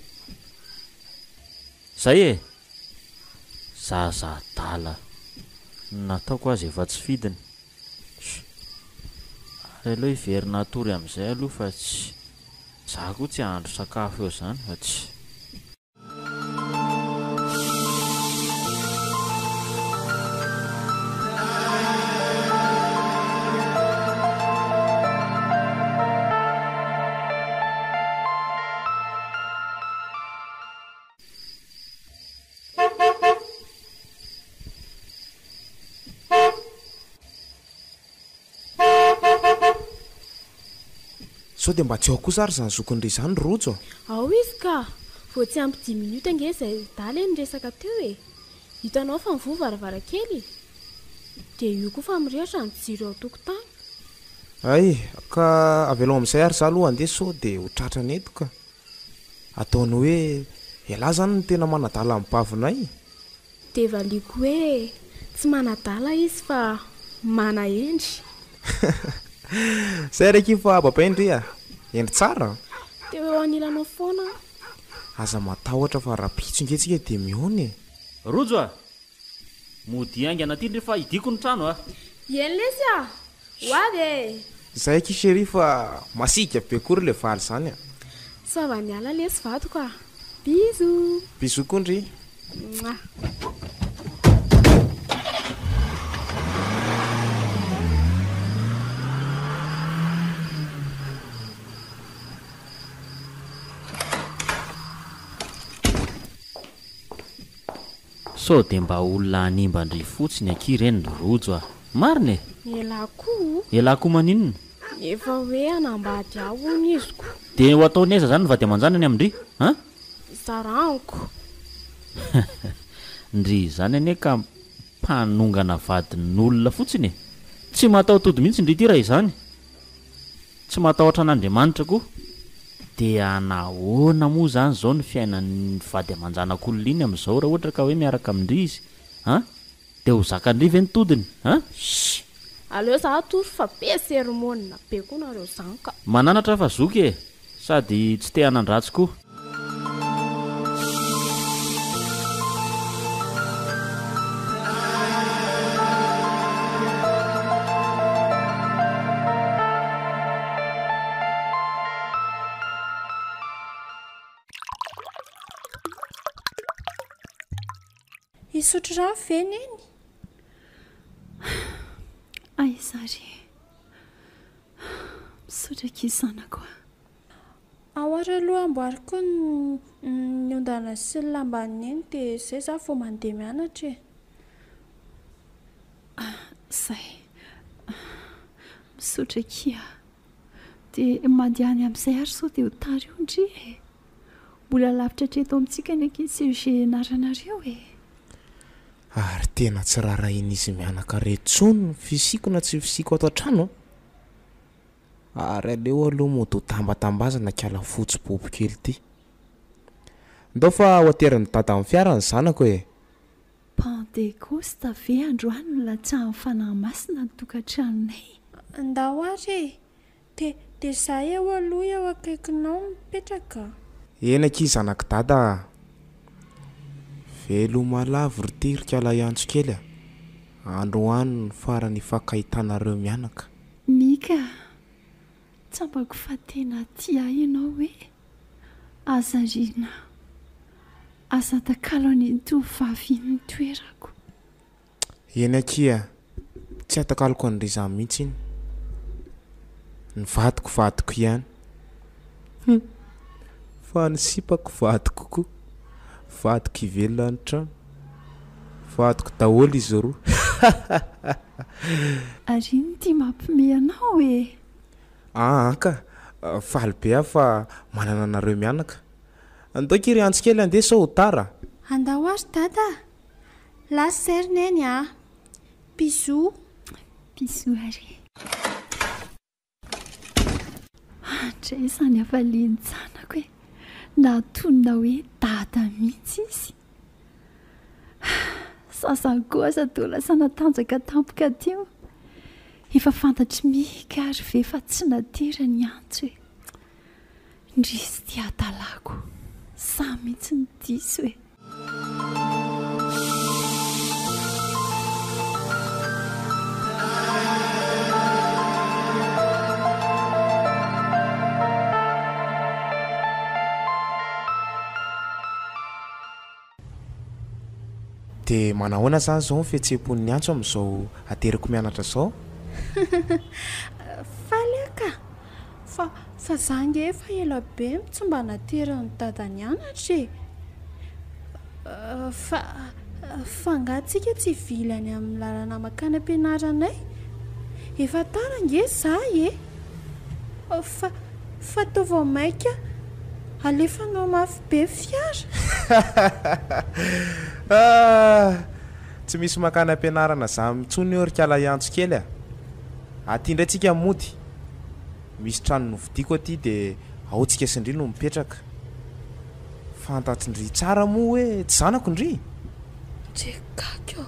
Speaker 1: e zazadala nataoko azy efa tsy fidiny ary aloha hiverina atory amin'izay aloha fa tsy za koa tsy hahandro sakafo eo zany fa tsy
Speaker 2: sao dia mba tsy ao koa zary zany zokon'ire zany rojo
Speaker 3: ao izy ka vo tsy ampy 10 minota nge zay daly ny resaka teo e hitanao fa mivoa varavarakely dia io koa fa mirehatra ny jiro ao tokotany
Speaker 2: ay ka avelao amin'izay ary za aloha andeha sao dia ho tratra neto ka ataony hoe ialahy zany no tena manadala amin'ny bavinay
Speaker 3: dia valiko hoe tsy manadala izy fa manaendry
Speaker 2: zay raiky fa babaindry endry tsara
Speaker 3: dia eo anilanao foana
Speaker 2: aza matahotra fa rapitso ingetsika dia miony
Speaker 1: rojo mody aingana ty ndre fa idiko ny trano
Speaker 3: eny lesy ho avy
Speaker 2: zay kiseri fa masika be kory le valy zany
Speaker 3: savaniala lesy vatoko bizo
Speaker 2: bizo koa ndry
Speaker 1: sao dia mba olona animba ndry fotsiny akireny rojo marina elakoa maninona
Speaker 3: efa hoe anambady ahony iziko
Speaker 1: dia ho ataony aiza zany vady aman-janany amindry
Speaker 3: saraniko
Speaker 1: ndry zany ane ka mpanongana vadin'olona fotsiny tsy mataotody mihitsy ndry ty raha izany tsy matahotra an'Andriamanitra koa dia anahoana moa zany zao ny fiainan'ny vady aman-janak'olona iny amin'izao raha ohatra ka hoe miaraka amindry izy dia ho zakandry ve nitodiny
Speaker 3: aleo za tory fa be sermonina be koa nareo zany ka
Speaker 1: mananatra fa zoky sady tsy te hanan-dratsy koa
Speaker 3: isotro rano veny eny
Speaker 4: aizary misotra kizanako
Speaker 3: ao ary aloha amboariko ny ondana sy ny lambany eny dia zay za vao mandeha mianatra
Speaker 4: zay misotra kia dia mandehany amin'izay ary sao dia ho tary io ndry mbola lavitra treto amintsika ny akisy naranareo
Speaker 2: ary tena tsy raharahin' izy mianaka retsony ny fisiko na tsy fisiko ato an-trano ary aleo aloha modo tambatambazana kala fotsy bobo kely ty ndao fa ho ateriny dada amin'ny fiara ny zanako
Speaker 4: Pentecoste ve androany no latsahan'ny fanahy masina ny tokantranonay
Speaker 3: ndao ary dia zahay eo aloha eo akaikinao mipetraka
Speaker 2: enaky zanako dada velo malavo ry terikala iantso kely androany ny farany fakaitanareo mianaka
Speaker 4: mika tsambako fa tena tia ianao hoe azarina aza takalo ny tovaviny toerako
Speaker 2: enakia tsy atakaloko an'ry za mihitsy iny ny vadiko ihany fa ny sipako vadiko koa vadiko ivelona ny trano vadiko daholo izy roa
Speaker 4: ary ny tia mampime anao
Speaker 2: ka faly be aho fa manana anareo mianaka andaokiry antso kely andeha sao ho tara
Speaker 3: andao ary dada lasa serineny bisou
Speaker 4: ary andray izany avaliany janako natonina hoe dada mihitsy izy. Sasany koa aza toa lasa natanjaka tampoka teo. Efa fantatry mihika ary ve fa tsy natera ny antso hoe ndrisy tia talako sa mihitsy ny diso hoe.
Speaker 2: dia manahoana zany zao ny fihetseham-pon'ny antso amin'izao ateriko mianatra zao?
Speaker 3: Faleka fa zange efa ela be tsy mba naterany dadany anatra e. Fa ngatsika tsy vilany amin'ny lalana makany am-pianaranay. Efa tarange zahy e. Fa tao vao maika alefanao mafy be fiara.
Speaker 2: Tsy misy makany am-pianarana za mitsony orikala iantso kely a. Aty indray tsika mody. Misy trano novidiako aty dia aotsika sindry no mipetraka. Fantatrindry tsara moa hoe tsy zanako indry.
Speaker 3: Trekakeo,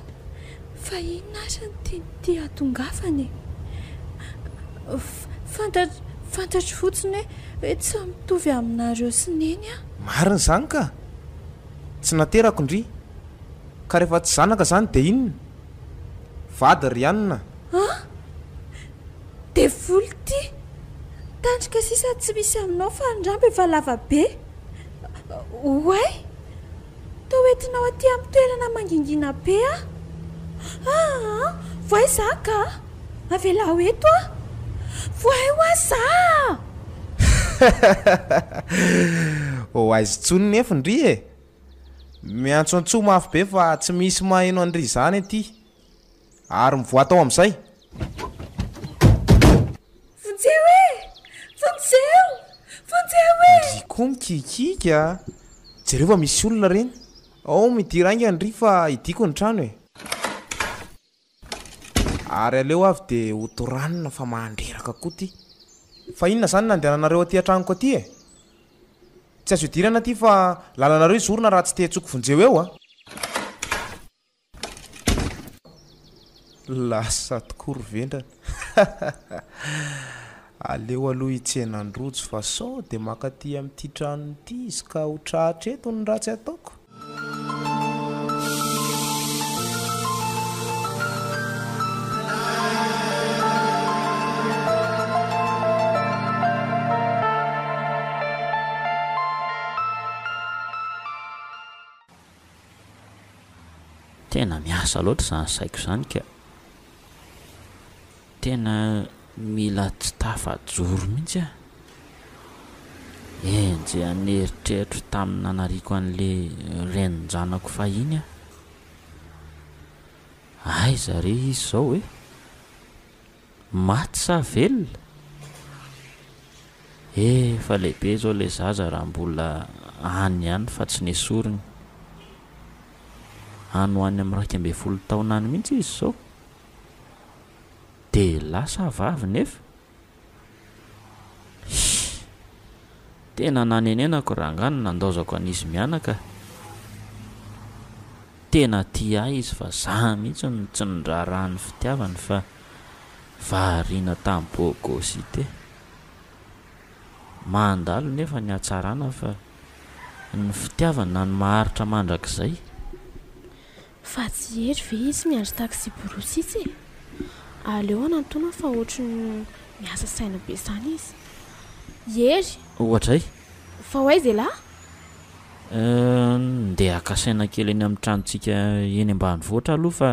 Speaker 3: fa inona aza ny tiany atongafany? Fantatry fotsiny hoe tsy mitovy aminareo sy neny a.
Speaker 2: Marina zany ka. Tsy naterako indry. Ka rehefa tsy zanaka zany dia inona? Vady ry anina.
Speaker 3: Dia voly ty. Tandrika sisa tsy misy aminao fa andramby efa lava be. Oay, tao entinao aty amin'ny toerana mangingina be a. Voay za ka. Avela ho eto a. Voay ho aza.
Speaker 2: Aizy tsony nefa indry e. Miantsoantsoa mafy be fa tsy misy maheno andry zany aty. Ary mivoatao amin'izay.
Speaker 3: Vonjeo e! Vonjeo e!
Speaker 2: Ndry koa mikikika. Jereo fa misy olona reny. Ao midirangy andry fa idiko ny trano e. Ary aleo avy dia hotoranina fa mandreraka koa ty. Fa inona zany nandehananareo aty an-tranoko aty e? Tsy azo idirana aty fa lalanareo izorona raha tsy tehitsoko vonjeo eo a. Lasa tokory vendrana. Aleo aloha hitsenandrojo fa sao dia makaty amin'ity trano ity izy ka ho trahatra eto ny ratsy ataoko.
Speaker 1: Tena miasa loatra zany saiko zany ka. Tena mila tsy tafajoro mihitsy a. Enjea neritreritro tamin'ny nanariko an'le renin-janako fahiny a. Ay zare izy zao hoe maty sa velona. Fa lehibe zao le zaza raha mbola any ihany fa tsy nesoriny. Any ho any amin'ny 12 taona any mihitsy izy zao. Dia lasa vavy nefa. Tena nanenenako rangano nandaozako an'izy mianaka. Tena tia izy fa za mihitsy tsy niraharahan'ny fitiavany fa variana tamin'ny bogosité. Mandalo nefa ny hatsarana fa ny fitiavany na ny maharitra mandrakizay.
Speaker 3: Fa tsy hery ve izy miandry taxi borositsy e? Aleo anantona fa ohatrany miasa saina be zany izy. Hery.
Speaker 1: Ohatray?
Speaker 3: Fa hoay zay lahy?
Speaker 1: Ndeha akasaina kely eny amin'ny tranontsika eny ambanivohitra aloha fa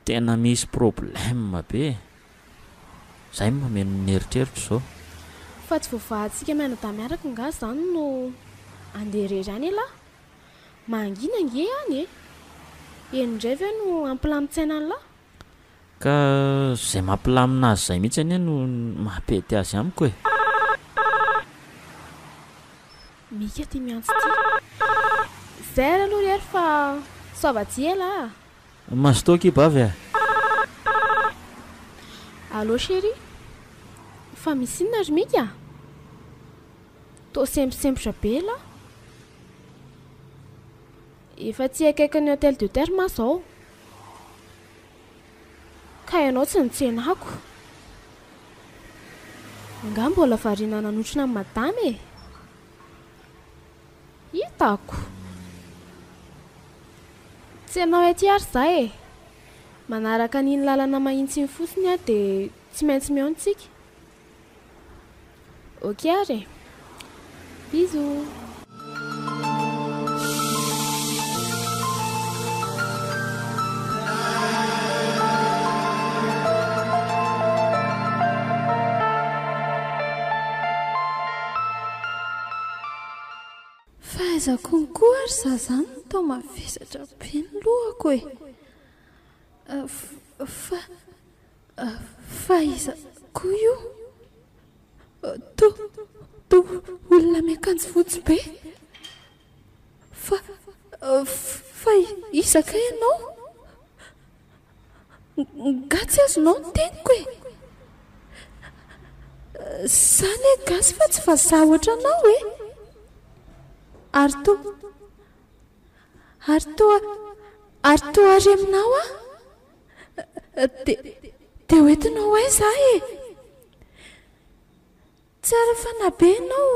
Speaker 1: tena misy problème be. Zay mameno ny eritreritro zao.
Speaker 3: Fa tsy voavahantsika mianada miaraka nga zany no andeha irery any lahy. Mangina nge any e. Endray ve no ampilamin-tsaina ny lahy?
Speaker 1: Ka zay mampilamina azy zay mihitsy anie no mampety azy amiko e.
Speaker 3: Mika ty miantso ty. Zay aloha rery fa soavaty ela.
Speaker 1: Mastoky bavy a.
Speaker 3: Allô chérie? Fa misy inona ry Mika? to semposempotra be la efa tsy akaikany hôtel de terme zao ka ianao tsy nitsenako nga mbola variana nanotrona amin'ny madama e hitako tsy ianao ety ary za e manaraka n'iny lalana mahitsiny fotsiny a dia tsy maintsy mihaontsika ok ary bisous
Speaker 4: fahaizako ary za zany tao mavesatra be ny lohako e fa izako io to olona miakanjo fotsy be fa izaka ianao gatsy azonao ny teniko e zany e gasy fa tsy vazahotra anao e ary to ary aminao dia hoentinao ay za e tsara fanabe anao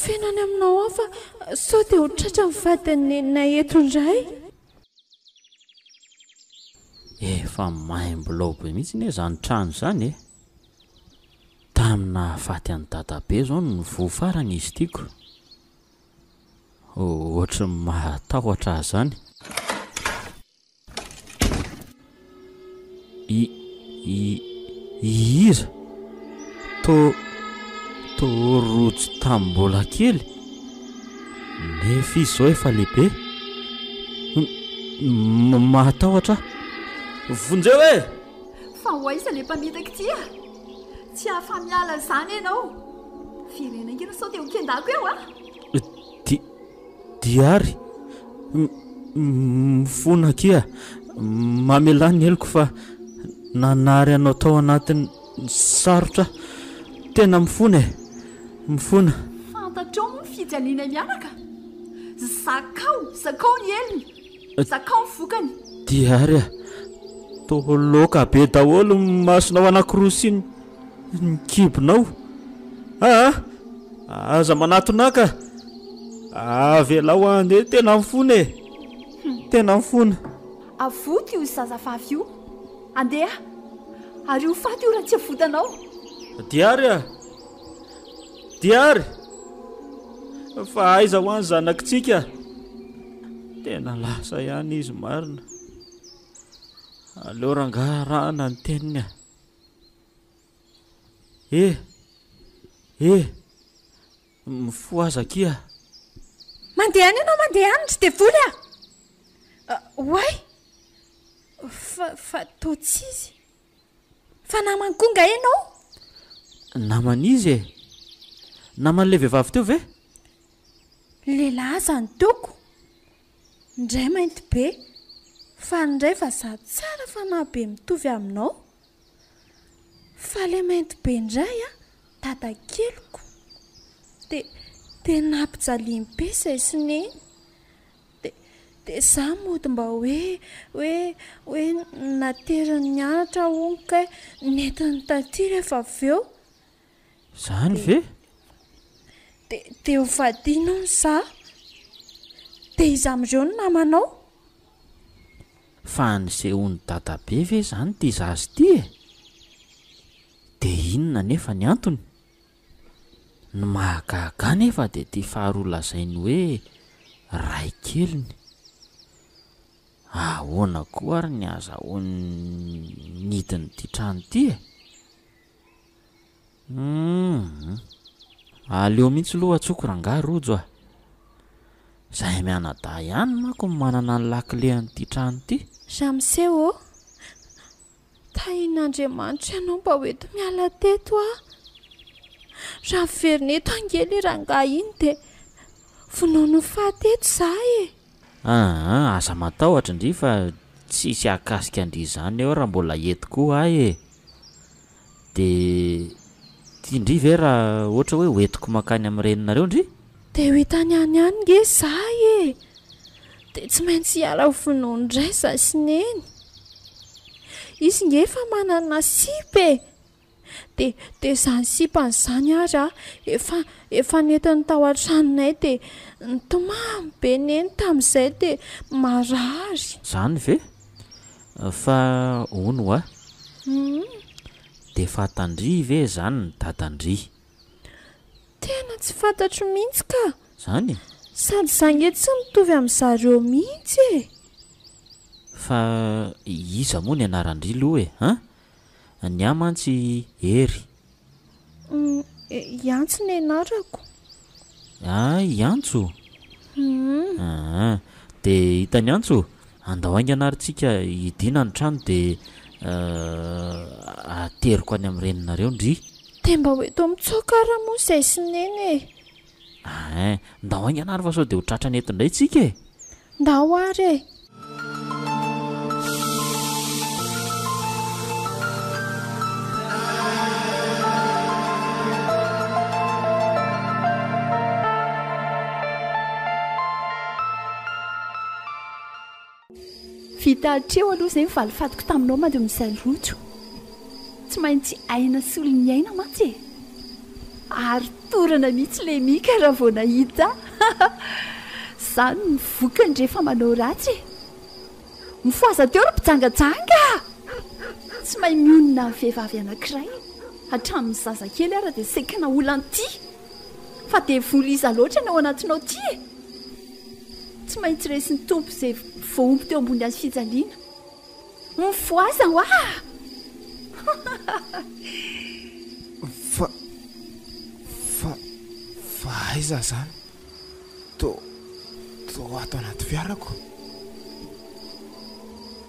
Speaker 4: feno any aminao ao fa sao dia ho tratra mivadiny na eto indray
Speaker 1: efa maimbolao be mihitsy ny zany trano zany e tamina hafaty any dadabe zao no voafarany izy tiako ohatry mahatahotra zany iza to rojo tambola kely nefa izy zao efa lehibe mahatahotra vonjeo e
Speaker 4: fa ho aiza le mpamitaka ty a tsy hafa-miala zany ianao firenakina sao dia ho kendako eo a
Speaker 1: diary mifona kia mamelany eloko fa nanary anao tao anatin'ny sarotra tena mifona
Speaker 4: fantatrao mo fijaliana mianaka zakao ny eliny zakao ny vokany
Speaker 1: diary a to loka be daholo masonao anankiroa sy ny kibonao aza manatonaka avelao ande tena mifona
Speaker 4: avoty io zazafavy io andeha ary io faty io raha tsy avotanao
Speaker 1: diary fa aiza ho any zanakitsika tena lasa ihany izy marina aleo rangarahana ny teniny mifoazakia
Speaker 4: mandeha any ianao mandeha any tsy dia voly hoay fa to tsy izy fa namany konga ianao
Speaker 1: naman'izy e naman'le vehivavy teo ve
Speaker 4: lehilahy zany toko indray mainty be fa ndray fa za tsara fa nabe mitovy aminao fa le mainty be indray dadakeloko dia nampijaliany be zay sineny dia za mody mba hoe naterany mianatra onka netiny taty rehefa avy eo
Speaker 1: zany ve
Speaker 4: dia ho vadinao ny za dia izy amin'ireo no namanao
Speaker 1: fa nisehony dadabe ve zany ty zazy ty e dia inona nefa ny antony ny mahagaga nefa dia ty faharoa lazainy hoe ray keliny ahoana koa ary ny azahoany nidiny ty trano ty e aleo mihitsy loha atsoko rangahy rojo zahay mianada ihany manko manana ny lakilehan'ity trano ty
Speaker 4: Jamseo tain'Andriamanitra ianao mba hoeto miala teto raha veroneto angely rangahy iny dia vonono fahateto za e
Speaker 1: aza matahotra indri fa tsisy akasika andry zany eo raha mbola ety koa ahy e dia tia ndry ve raha ohatra hoe hoentiko makany amin'ny reninareo ndry
Speaker 3: dia ho hitany any any nge zay e dia tsy maintsy hiala vonoindray za sy neny izy nge efa manana sipa e dia zany sipan'izany ary a efa nentiny tao an-tranonay dia nitomamy be neny tamin'izay dia marary
Speaker 1: zany ve fa ono a dia fatandry ve zany ny dadandry
Speaker 3: tena tsy fantatro mihitsy ka
Speaker 1: zany
Speaker 3: sady zange tsy mitovy amin'izareo mihitsy e
Speaker 1: fa iza moa ny anarandry loha e a ny amantsy hery
Speaker 3: iantso ny anarako
Speaker 1: iantso dia hitany antso andao ainga anarytsika hidina ny trano dia ateriko any amin'ny reninareo ndry
Speaker 3: dia mba hoe to mitsokara moa izay sy neny e
Speaker 1: ndao ainga anary fa sao dia ho tratra nety indray tsika e
Speaker 3: ndao ary e
Speaker 4: vitatreo aloha izay mivalifadiko taminao mandeha amin'izay rojo tsy maintsy aina sy olo ny aina mantsy e ary torana mihitsy le mika raha vao nahita zany mivokany rehefa manao ratsy e mifoaza teo ro mpijangajanga tsy mahay mionona ny vehivavy anankiray hatramin'ny zazakely ara dia sekina olanty fa dia voliza loatra ny ao anatinao ty e tsy maintsy resy ny tompo izay voaomby teo ambony azy fijaliana mifoaza ho
Speaker 2: fa aiza zany to ato anaty fiarako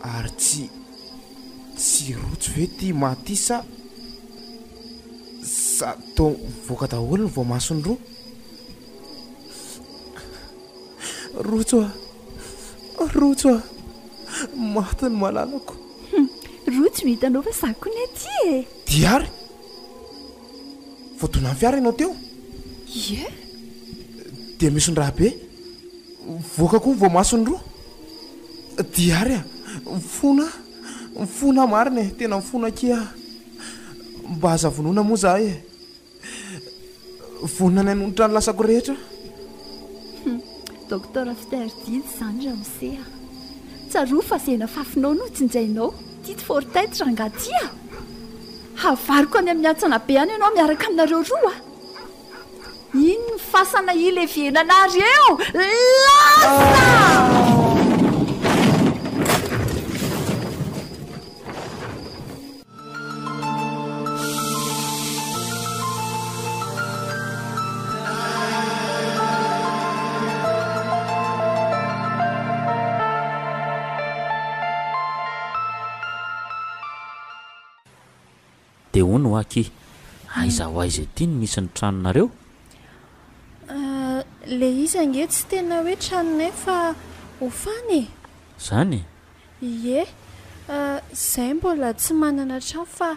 Speaker 2: ary tsy rotsy ve ty maty sa to voaka daholo ny voamasony roa rotso a maty ny malalako
Speaker 4: rotsy no hitanao fa zako ny aty e
Speaker 2: diary voatona ny fiara ianao teo
Speaker 4: ie
Speaker 2: dia misy ny raha be voaka koa ny voamasony roa diary a mifona marina e tena mifona kia mba aza vonoina moa zahay e vonina ny anonitra ny lasako rehetra
Speaker 4: doktora fiterdidy zany raha miseha tsaroa fa zena fafinao no tsinjainao tity fortaitre rangatya havariko any amin'ny antsana be any ianao miaraka aminareo roa iny ny fasana ile vienanary eo lasa
Speaker 1: dia ono aky aiza ho aiza ety ny misy ny tranonareo
Speaker 3: le izy ange tsy tena hoe tranonay fa hofany e
Speaker 1: zany
Speaker 3: ie izay mbola tsy manana trano fa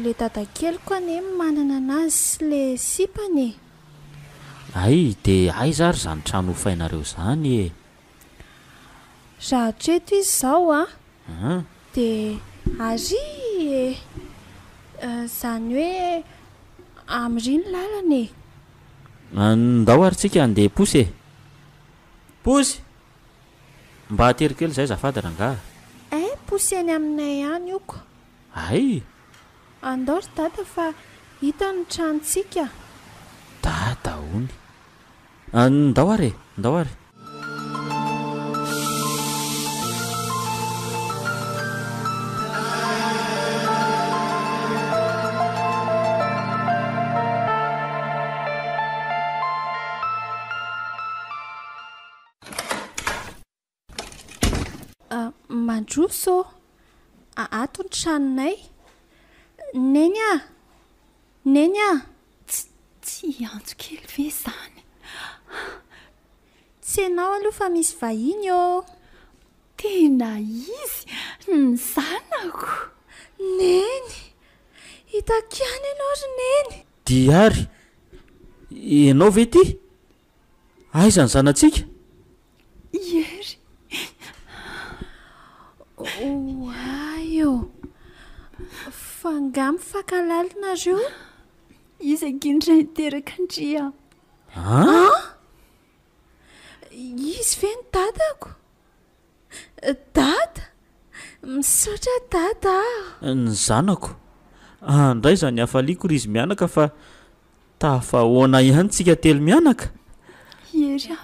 Speaker 3: le dadakeliko ane manana anazy sy le sipany e
Speaker 1: ay dia aiza ary zany trano hofainareo zany e
Speaker 3: raha hatreto izy izao a dia ary e zany hoe am'ry ny lalana e
Speaker 1: ndao ary tsika andeha posy e posy mba haterikely izay zafady rangaha
Speaker 3: posy any aminay any io ko
Speaker 1: ay
Speaker 3: andao ry dada fa hita ny tranontsika
Speaker 1: dada hony ndao ary ndao ary
Speaker 3: mandroso ato ny tranonay neny a
Speaker 4: tsy antso kely ve zany
Speaker 3: tsy ianao aloha fa misy vahiny o
Speaker 4: tena izy ny zanako
Speaker 3: neny hitakiany ianao ry neny
Speaker 1: diary ianao ve ty aizany zanatsika
Speaker 4: ery oaio
Speaker 3: fangamy fankalalonareo
Speaker 4: izakindray teraka andria
Speaker 3: izy ve ny dadako dada misaotra dada
Speaker 1: ny zanako andray zany hafaliako ry izy mianaka fa tafahoana ihany tsika telo mianaka
Speaker 4: ery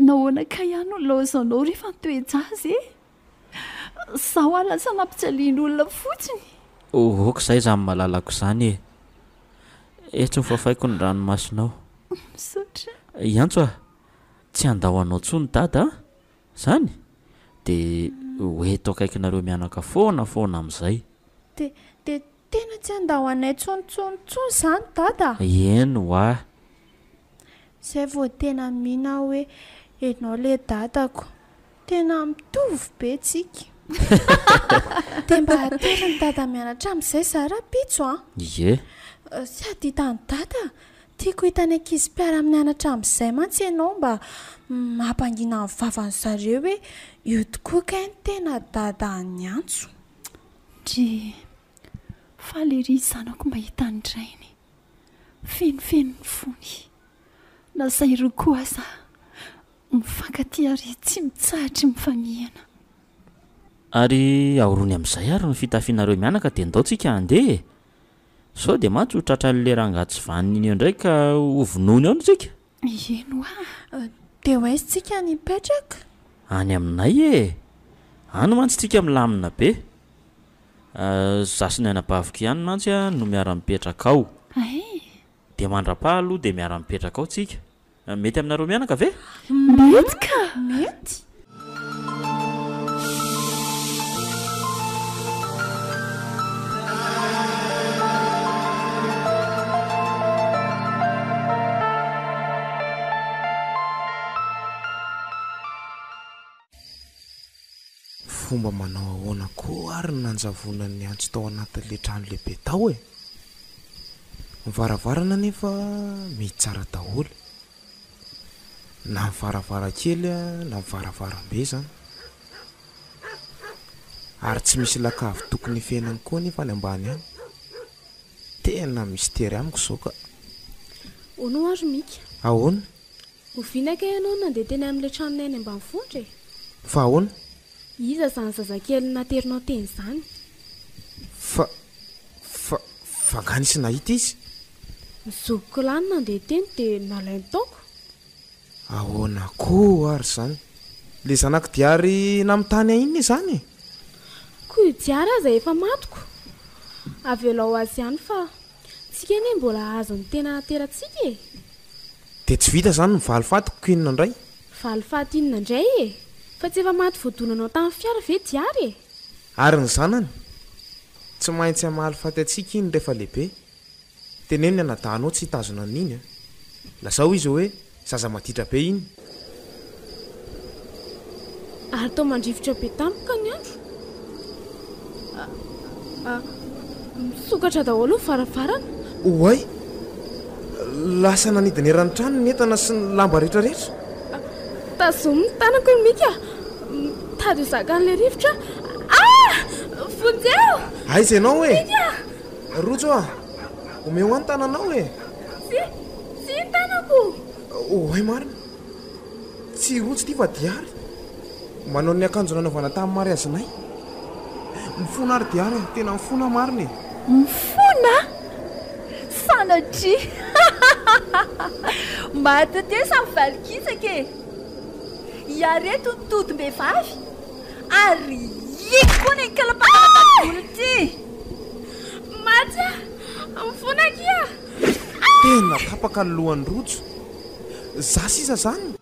Speaker 4: nahoana ka ihany o laozanao rehefa ntoejazy zaho alasa nampitsalian'olona fotsiny
Speaker 1: oka izay zany malalako izany etso ny fafaiko ny ranomasinao
Speaker 4: misaotra
Speaker 1: iantso tsy andahoanao tsony dada zany dia hoeto akaikinareo mianaka foana amin'izay
Speaker 3: de tena tsy andahoanay tsontsontsony zany dada
Speaker 1: eno
Speaker 3: zay vao tena mihina hoe enao le dadako tena mitovy be tsika dia mba ateriny dada mianatra amin'izay zara-pitso
Speaker 1: ie
Speaker 3: sady hitany dada tiako hitany ankizy mpiara-mianatra amin'izay mantsy ianao mba mampangina ny vavany zareo hoe io tokoa kay ny tena dada ny antso
Speaker 4: dry falery zanako mba hitanyndrainy fenofeno ny fony na zay ro koa aza mifankaty ary tsy mitsahitry mifamihana
Speaker 1: ary ahorony amin'izay ary ny fitafianareo mianaka dia ndaontsika andeha sao dia mantsy ho tratra lerangatsy vaniny io indray ka hovonoiny ao ntsika
Speaker 4: eno
Speaker 3: dia hoaizyntsika nipetraka
Speaker 1: any aminay any mantsy tsika milamina be zasiny anabavika ihany mantsy no miara-mipetraka ao dia mandra-paha aloha dia miara-mipetraka ao tsika mety aminareo mianaka ve
Speaker 4: mety ka
Speaker 3: mety
Speaker 2: fomba manao ahoana koa ary nanjavonany antso tao anatin'le trano lehibe tao mivaravarana nefa mitsara daholo na mivaravara kely na mivaravarambe zany ary tsy misy lakavy tokony fiainany koa nefa any ambany any tena mistery amiko zao ka
Speaker 3: ono ary mika
Speaker 2: ahoana
Speaker 3: hovinaka ianao nandeha teny amin'ilay tranonay any ambanivohitra
Speaker 2: fa ahoana
Speaker 3: iza zany zazakely naterinao teny izany
Speaker 2: fa ganisy nahita izy
Speaker 3: nizoboko lany nandeha teny dia nalainy taoko
Speaker 2: ahoana koa ary zany le zanako diary namitany ainny zany
Speaker 3: koa io diary aza efa matoko avelao azy ihany fa tsika eny mbola azo ny tena nateratsika
Speaker 2: dia tsy vita zany mivalifatiko inona indray
Speaker 3: valifaty inona indray fa tsy efa maty voadonanao tamin'ny fiara ve diary
Speaker 2: ary ny zanany tsy maintsy hamalifaty atsika iny rehefa lehibe teneny ny anadanao tsy hitazona n'iny lazao izy hoe zaza maditra be iny
Speaker 3: ary tao mandrivotra be tampoka ny andro misokatra daholo ny varavarana
Speaker 2: oay lasa nanidiny erany trano ny entana sy ny lamba rehetrarehetra
Speaker 3: tazomy ny tanako ny mika tady ho zakan'ilay rivotra vonjeo
Speaker 2: aiza ianao hoe rojo omeo any tananao
Speaker 3: sy ny tanako
Speaker 2: oay marina tsy rotsy ty fa diary manao ny akanjo nanaovana tamin'ny mariazinay mifona ary diary tena mifona marina
Speaker 4: mifona sanatry maty te samy valikisaka iareto ntodim-behivavy ary iko koa ny kalapatanakadolo ty
Speaker 3: maty mifona kia
Speaker 2: tena tapaka ny lohan'ny rojo za sisa zany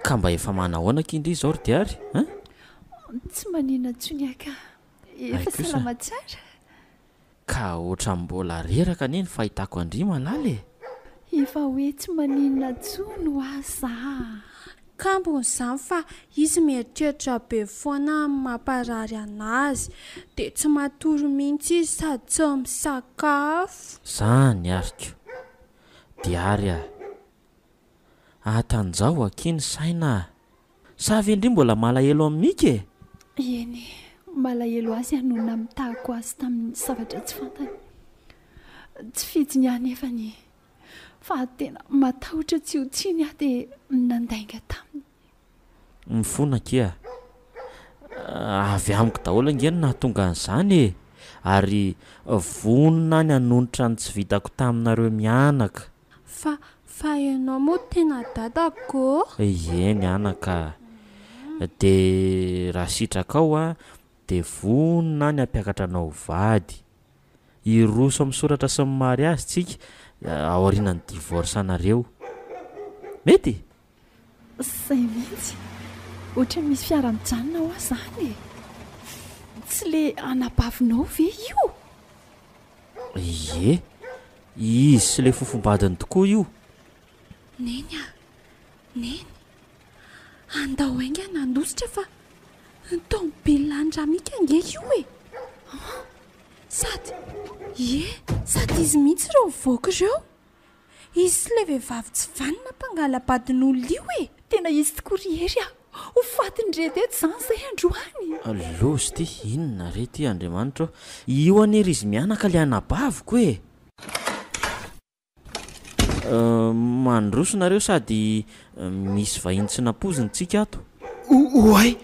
Speaker 1: ka mba efa manahoana kindry izao ry diary
Speaker 4: tsy manina tsony aka efa salama tsara
Speaker 1: ka oatra mbola reraka neny fahitako andrima laly
Speaker 4: efa hoe tsy maninona tsony ho aza
Speaker 3: kambon'izany fa izy mieritreritra be foana mamparary anazy dia tsy matory mihitsy izy sady tsy misakafo
Speaker 1: zany ariko diary atanjao akiny saina savy indri mbola malahelo amin'n'ika
Speaker 4: eny malahelo azy hanona mitahako azy tamin'ny zavatra tsy fantany tsy fidiny any efany fa tena matahotra tsy hotsiny aho dia nandainga taminy
Speaker 1: mifona kia avy amiko daholo angeny nahatonga an'izany ary vonona ny hanonitra ny tsy vitako taminareo mianaka
Speaker 3: fa ianao moa tena dadako
Speaker 1: eny anaka dia raha sitraka dia vonona ny hampiakatra anao vady iroso amin'ny soratra sy ny mariazy tsika aorianany divorce anareo mety
Speaker 4: zay mihitsy ohatra misy fiara-mijanona ho azany tsy le anabavinao ve io
Speaker 1: ie izy sy le fofombadiny tokoa io
Speaker 3: neny neny andao ainga nandositra fa tomobily mika nge io sady izy mihitsy ireo voaka ireo izy sy le vehivavy tsy vanina mpangalabadin'olona io
Speaker 4: tena izy tokoriery ho fatiny reto eto zany zay androany
Speaker 1: lozy ty inona rety andriamanitra io anery izy mianaka le anabaviko mandrosonareo sady misy vahiny tsy nampoziny tsika ato
Speaker 2: oay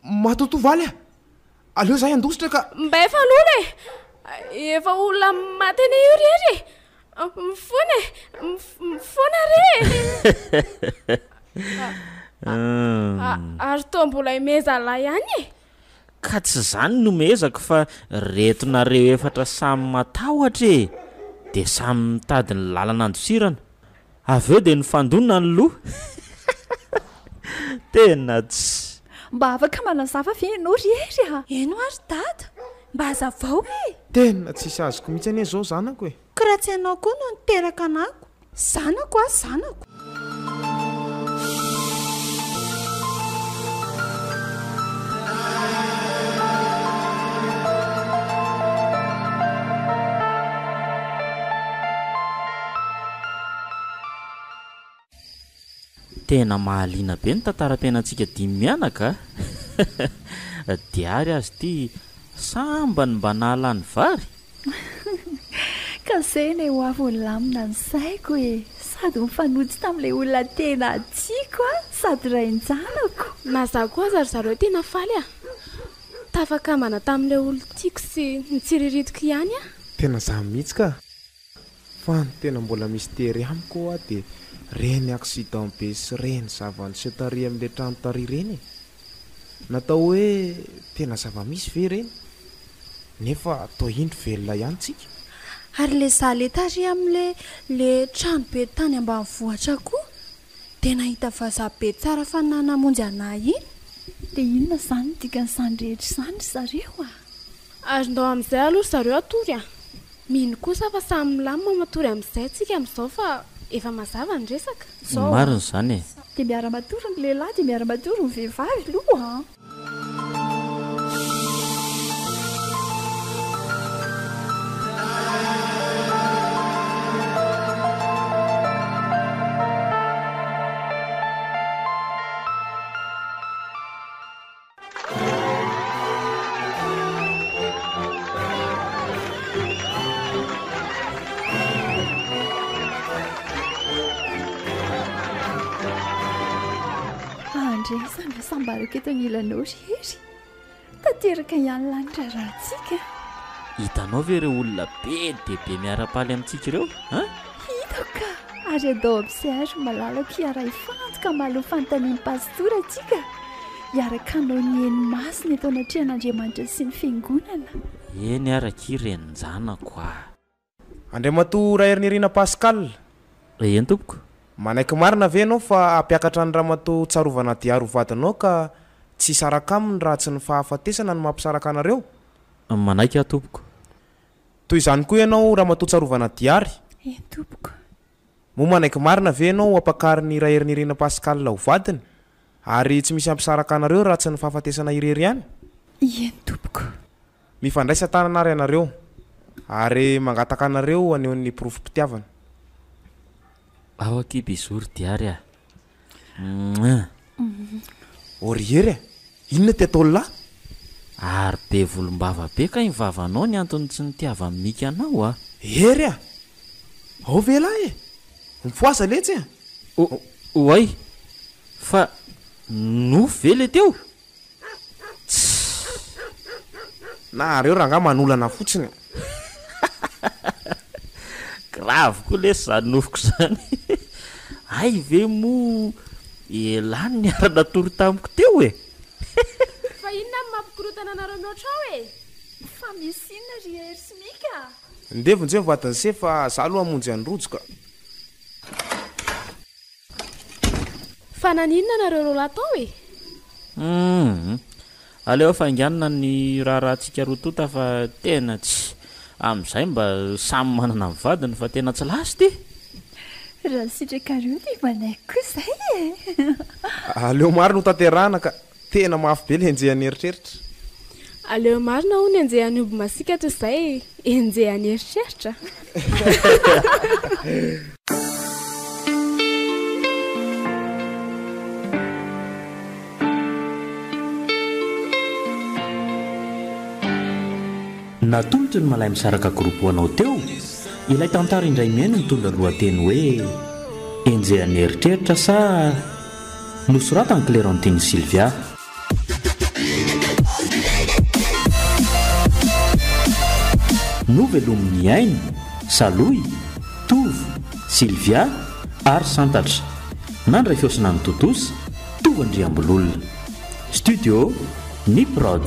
Speaker 2: matoto valy aleo zahay andositra ka
Speaker 3: mba efa lola efa olona matena io rery mifona re ary to mbola imezala ihany
Speaker 1: ka tsy zany no mezako fa retonareo efatra samy matahotra dia samy mitady ny lalana andosirana avy eo dia nifandonina ny loha tena tsy
Speaker 4: mba afaka manazava ve ianao rery
Speaker 3: eno ary dada mba hazavao
Speaker 2: tena tsisy azoko mihitsy anie zao zanako
Speaker 3: ka raha tsy ianao koa no niteraka anako zanako
Speaker 1: tena mahaliana be ny tantaram-piainantsika dimy mianaka diary azy ty sambany mba nahalany vary
Speaker 4: ka zay ny ho avy lamina ny saiko sady mifanotsy tamin'ilay olona tena tiako sady rainjanako
Speaker 3: naza koa aza ry zareo tena faly tafakamana tamin'ilay olo tiako sy nitsiriritiko ihany
Speaker 2: tena za mihitsy ka fa ny tena mbola misy tery amiko dia reny accident be sy reny zavany setari amin'ilay trano tary reny natao hoe tena zava-misy ve reny nefa atao indro velona ihany tsika
Speaker 3: ary le zale tary amin'le trano be tany ambany vohatra koa dia nahita vazabe tsara fa nanamonjy anahy iny
Speaker 4: dia inona zany dikan'izany rehetra izany zareo
Speaker 3: ary ndao amin'izay aloha zareo atory mino kosa fa samy milamina matory amin'izay tsika amin'izao fa efa mazava ny resaka
Speaker 1: marina zany
Speaker 4: dia miara-matory ny lehilahy dia miara-matory ny vehivavy loha sambaraka eto anilanao rery tanteraka ihany lanitra rahantsika
Speaker 1: hitanao ve ireo olona be dia be miara-paly amintsika ireo
Speaker 4: hitako ka ary adao am'sary malalako iara ifantoka malo fanontaniany pastora atsika iaraka anao ny eny masina eto anatrehan'Andriamanitra sy ny fiangonana
Speaker 1: eny araka irenjanako
Speaker 2: Andriamatoa Raherinirinina Pascal
Speaker 1: eny tompoko
Speaker 2: manaiky marina ve anao fa ampiakatra ny ramatoa tsarovana diaro vadinao ka tsy saraka aminy raha tsy ny fahafatesana no mampisaraka anareo.
Speaker 1: Manaika tompoko.
Speaker 2: Toy izany koa ianao raha matotsarovana diary.
Speaker 4: Tompoko.
Speaker 2: Mo manaiky marina ve ianao apakary ny raha herinirina Pascal ho vadiny ary tsy misy ampisaraka anareo raha tsy ny fahafatesana irery ihany.
Speaker 4: Tompoko.
Speaker 2: Mifandraisa tananary anareo ary mangataka anareo aneon'ny porofom-pitiavana.
Speaker 1: Ao akiby izory diary
Speaker 2: Oriery inona ty atao lahy?
Speaker 1: Ary be volombava be ka vavanao ny antony tsy nitiava mika anao
Speaker 2: Ery ao ve lahy mipoasa letsy
Speaker 1: oay fa no vele teo
Speaker 2: nareo ranga manolana fotsiny.
Speaker 1: Grave koa le zany nofoko zany. Ay ve mo elany ny ara-natory tamiko teo
Speaker 3: fa inona ny mampikorotana anareo mihoatra ao
Speaker 4: fa misina ry Ersmika.
Speaker 2: Ndevonjeo vatany se fa za aloha hamonjy an'rojoka.
Speaker 3: fa naninona nareo ro latao
Speaker 1: aleo fanganana ny rahantsika rotota fa tena tsy amin'izay mba samy manana ny vadiny fa tena tsy lasy ty.
Speaker 4: Raha sitrakareo ty manaiko koa izay
Speaker 2: aleo maro no tanterahana ka tena mafy be le enjehan'ny eritreritra.
Speaker 3: aleo marina ho ny enjehan'ny omby masikatra izay enjehan'ny eritreritra.
Speaker 1: Natolotry ny malay misaraka groupe anao teo ilay tantara indray miaino mitondra lohateny hoe enjehan'ny eritreritra sa nosoratany Clémentine Sylvia. Novelomin'ny ainy Saloy Tovo Sylvia ary Santatra nandray fiosina ny Totosa Tovandriambololona Studio Niprod.